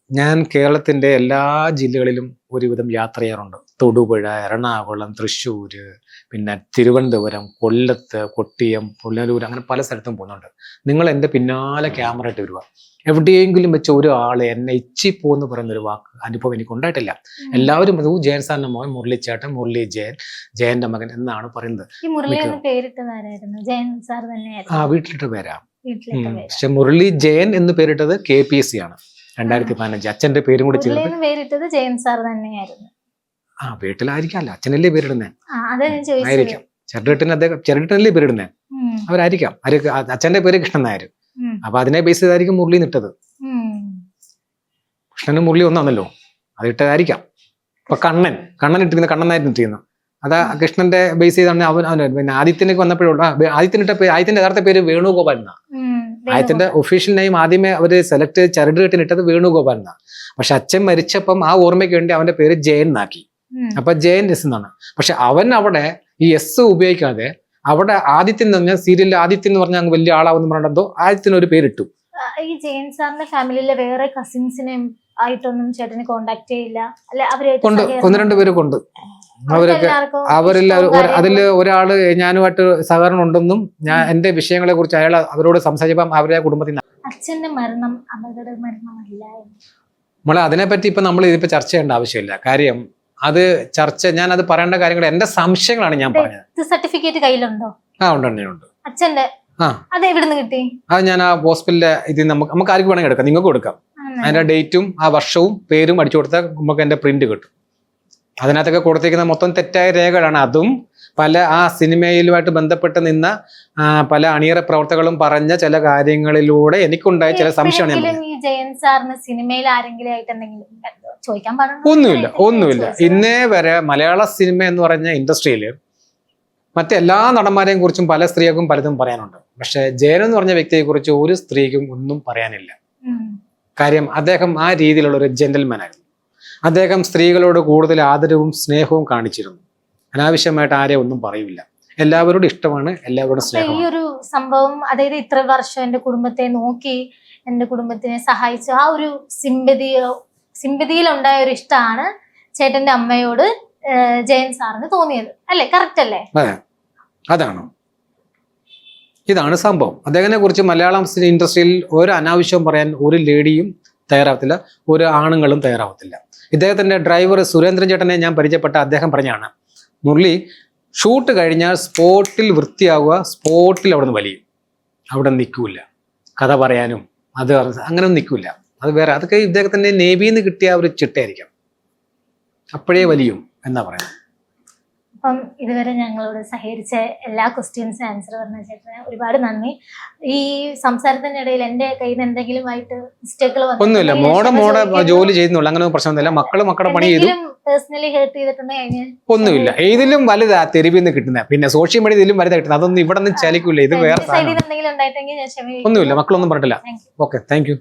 ഞാൻ കേരളത്തിന്റെ എല്ലാ ജില്ലകളിലും ഒരുവിധം യാത്ര ചെയ്യാറുണ്ട്. തൊടുപുഴ, എറണാകുളം, തൃശ്ശൂര്, പിന്നെ തിരുവനന്തപുരം, കൊല്ലത്ത്, കൊട്ടിയം, പുനലൂർ, അങ്ങനെ പല സ്ഥലത്തും പോകുന്നുണ്ട്. നിങ്ങൾ എൻ്റെ പിന്നാലെ ക്യാമറ ഇട്ട് വരിക. എവിടെയെങ്കിലും വെച്ച ഒരാളെ എന്നെ ഇച്ചിപ്പോന്ന് പറയുന്ന ഒരു അനുഭവം എനിക്ക് ഉണ്ടായിട്ടില്ല. എല്ലാവരും ജയൻ സാറിന്റെ മോൻ മുരളിച്ചേട്ടൻ, മുരളി ജയൻ, ജയന്റെ മകൻ എന്നാണ് പറയുന്നത്. വീട്ടിലിട്ട പേരാ. പക്ഷെ മുരളി ജയൻ എന്ന് പേരിട്ടത് KPSC ആണ് 2015. അച്ഛന്റെ പേരും കൂടി പേരിട്ടത് ജയൻ സാർ തന്നെയായിരുന്നു. വീട്ടിലായിരിക്കാമല്ലോ, അച്ഛനല്ലേ പേരിടുന്നേ, ആയിരിക്കാം. ചെറുട്ടനല്ലേ പേരിടുന്നേ, അവരായിരിക്കാം. അച്ഛന്റെ പേര് കൃഷ്ണൻ നായർ, അപ്പൊ അതിനെ ബേസ് ചെയ്തായിരിക്കും മുരളി ഇട്ടത്. കൃഷ്ണനും മുരളി ഒന്നാണല്ലോ, അത് ഇട്ടതായിരിക്കാം. ഇപ്പൊ കണ്ണൻ ഇട്ടിരുന്ന, കണ്ണൻ നായർ ഇട്ടിരുന്നു, അതാ കൃഷ്ണന്റെ ബേസ് ചെയ്താണ്. അവൻ പിന്നെ ആദിത്യനൊക്കെ വന്നപ്പോഴുള്ള ആദിത്യന്റെ യഥാർത്ഥ പേര് വേണുഗോപാൽ എന്നാ. ആദ്യത്തിന്റെ ഒഫീഷ്യൽ നെയിം ആദ്യമേ അവര് സെലക്ട് ചരടുകെട്ടിനിട്ടത് വേണുഗോപാൽ എന്നാ. പക്ഷെ അച്ഛൻ മരിച്ചപ്പം ആ ഓർമ്മയ്ക്ക് വേണ്ടി അവന്റെ പേര് ജയൻ എന്നാക്കി. അപ്പൊ ജയൻ എസ് എന്നാണ്. പക്ഷെ അവൻ അവിടെ ഈ എസ് ഉപയോഗിക്കാതെ അവിടെ ആദിത്യൻ എന്ന് പറഞ്ഞാൽ സീരിയലിൽ ആദിത്യൻ എന്ന് പറഞ്ഞാൽ വലിയ ആളാവെന്ന് പറഞ്ഞോ ആദിത്യന് ഒരു പേരിട്ടു. ഈ ജയൻ സാറിന്റെ ഫാമിലിയിലെ വേറെ കസിൻസിനെ ആയിട്ടൊന്നും ചേട്ടന് കോണ്ടാക്ട് ചെയ്യില്ല? കൊണ്ട് 1-2 പേര് കൊണ്ട് അവരെല്ലാം അതില് ഒരാള് ഞാനുമായിട്ട് സഹകരണം ഉണ്ടെന്നും ഞാൻ എന്റെ വിഷയങ്ങളെ കുറിച്ച് അയാൾ അവരോട് സംസാരിച്ചപ്പം അവരുടെ കുടുംബത്തിൽ അച്ഛന്റെ മരണം അപകട മരണമല്ല നമ്മളെ അതിനെപ്പറ്റി ഇപ്പൊ നമ്മൾ ഇതിപ്പോ ചർച്ച ചെയ്യേണ്ട ആവശ്യമില്ല. കാര്യം അത് ഞാനത് പറയേണ്ട കാര്യങ്ങൾ എന്റെ സംശയങ്ങളാണ് ഞാൻ പറഞ്ഞത്. സർട്ടിഫിക്കറ്റ് കയ്യിലുണ്ടോ? ഉണ്ട്. അച്ഛന്റെ അത് എവിടുന്ന് കിട്ടി? അത് ഞാൻ ആ ഹോസ്പിറ്റലിലെ ഇത് നമുക്ക് ആർക്ക് വേണമെങ്കിൽ എടുക്കാം, നിങ്ങൾക്ക് കൊടുക്കാം. അതിന്റെ ഡേറ്റും ആ വർഷവും പേരും അടിച്ചു കൊടുത്താൽ നമുക്ക് എന്റെ പ്രിന്റ് കിട്ടും. അതിനകത്തൊക്കെ കൊടുത്തിരിക്കുന്ന മൊത്തം തെറ്റായ രേഖകളാണ്. അതും പല ആ സിനിമയിലുമായിട്ട് ബന്ധപ്പെട്ട് നിന്ന പല അണിയറ പ്രവർത്തകളും പറഞ്ഞ ചില കാര്യങ്ങളിലൂടെ എനിക്കുണ്ടായ ചില സംശയമാണ്. ഒന്നുമില്ല. ഇന്നേ വരെ മലയാള സിനിമ എന്ന് പറഞ്ഞ ഇൻഡസ്ട്രിയിൽ മറ്റെല്ലാ നടന്മാരെയും കുറിച്ചും പല സ്ത്രീകൾക്കും പലതും പറയാനുണ്ട്. പക്ഷെ ജയൻ എന്ന് പറഞ്ഞ വ്യക്തിയെ കുറിച്ച് ഒരു സ്ത്രീക്കും ഒന്നും പറയാനില്ല. കാര്യം അദ്ദേഹം ആ രീതിയിലുള്ള ഒരു ജെന്റിൽമാൻ ആയിരുന്നു. അദ്ദേഹം സ്ത്രീകളോട് കൂടുതൽ ആദരവും സ്നേഹവും കാണിച്ചിരുന്നു. അനാവശ്യമായിട്ട് ആരെയും ഒന്നും പറയില്ല. എല്ലാവരോടും ഇഷ്ടമാണ്, എല്ലാവരോടും സ്നേഹം. ഈ ഒരു സംഭവം, അതായത് ഇത്ര വർഷം എന്റെ കുടുംബത്തെ നോക്കി, എന്റെ കുടുംബത്തിനെ സഹായിച്ചു, ആ ഒരു സിമ്പതിയിലുണ്ടായ ഒരു ഇഷ്ടമാണ് ചേട്ടന്റെ അമ്മയോട് ജയൻ സാറിന് തോന്നിയത് അല്ലേ? കറക്റ്റ് അല്ലേ? അതാണ്, ഇതാണ് സംഭവം. അദ്ദേഹത്തിനെ കുറിച്ച് മലയാളം ഇൻഡസ്ട്രിയിൽ ഒരു അനാവശ്യവും പറയാൻ ഒരു ലേഡിയും തയ്യാറാവത്തില്ല, ഒരു ആണുങ്ങളും തയ്യാറാവത്തില്ല. ഇദ്ദേഹത്തിന്റെ ഡ്രൈവർ സുരേന്ദ്രൻ ചേട്ടനെ ഞാൻ പരിചയപ്പെട്ട അദ്ദേഹം പറഞ്ഞാണ്, മുരളി ഷൂട്ട് കഴിഞ്ഞാൽ സ്പോട്ടിൽ വൃത്തിയാവുക, സ്പോട്ടിൽ അവിടെ നിന്ന് വലിയും, അവിടെ നിൽക്കൂല, കഥ പറയാനും അത് അങ്ങനെ ഒന്നും നിൽക്കൂല. അത് വേറെ, അതൊക്കെ ഇദ്ദേഹത്തിന്റെ നേവിയിൽ നിന്ന് കിട്ടിയ ഒരു ചിട്ടയായിരിക്കാം, അപ്പോഴേ വലിയും എന്നാ പറയുന്നത്. അപ്പം ഇതുവരെ ഞങ്ങളോട് സഹകരിച്ച എല്ലാ ക്വസ്റ്റ്യൻസിനും ആൻസർ പറഞ്ഞ ചേട്ടന് ഒരുപാട് നന്ദി. ഈ സംസാരത്തിനിടയിൽ എന്റെ കയ്യിൽ നിന്ന് എന്തെങ്കിലുമായിട്ട് മിസ്റ്റേക്കുകൾ ഒന്നുമില്ല, മോടെ ജോലി ചെയ്യുന്നുള്ളൂ, അങ്ങനെ പ്രശ്നമൊന്നുമില്ല. മക്കളുടെ പണി ചെയ്തു. പേഴ്സണലി ഹേർട്ട് ചെയ്തിട്ടുണ്ടെങ്കിൽ ഒന്നുമില്ല. ഇതിലും വലുതാ തെരുവിൽ നിന്ന് കിട്ടുന്നത്, പിന്നെ സോഷ്യൽ മീഡിയ ഇതിലും വലുതാ കിട്ടുന്നത്. അതൊന്നും ഇവിടെ നിന്ന് ചലിക്കൂല. ഇത് വേറെ ഒന്നുമില്ല, മക്കളൊന്നും പറഞ്ഞിട്ടില്ല. Okay, thank you.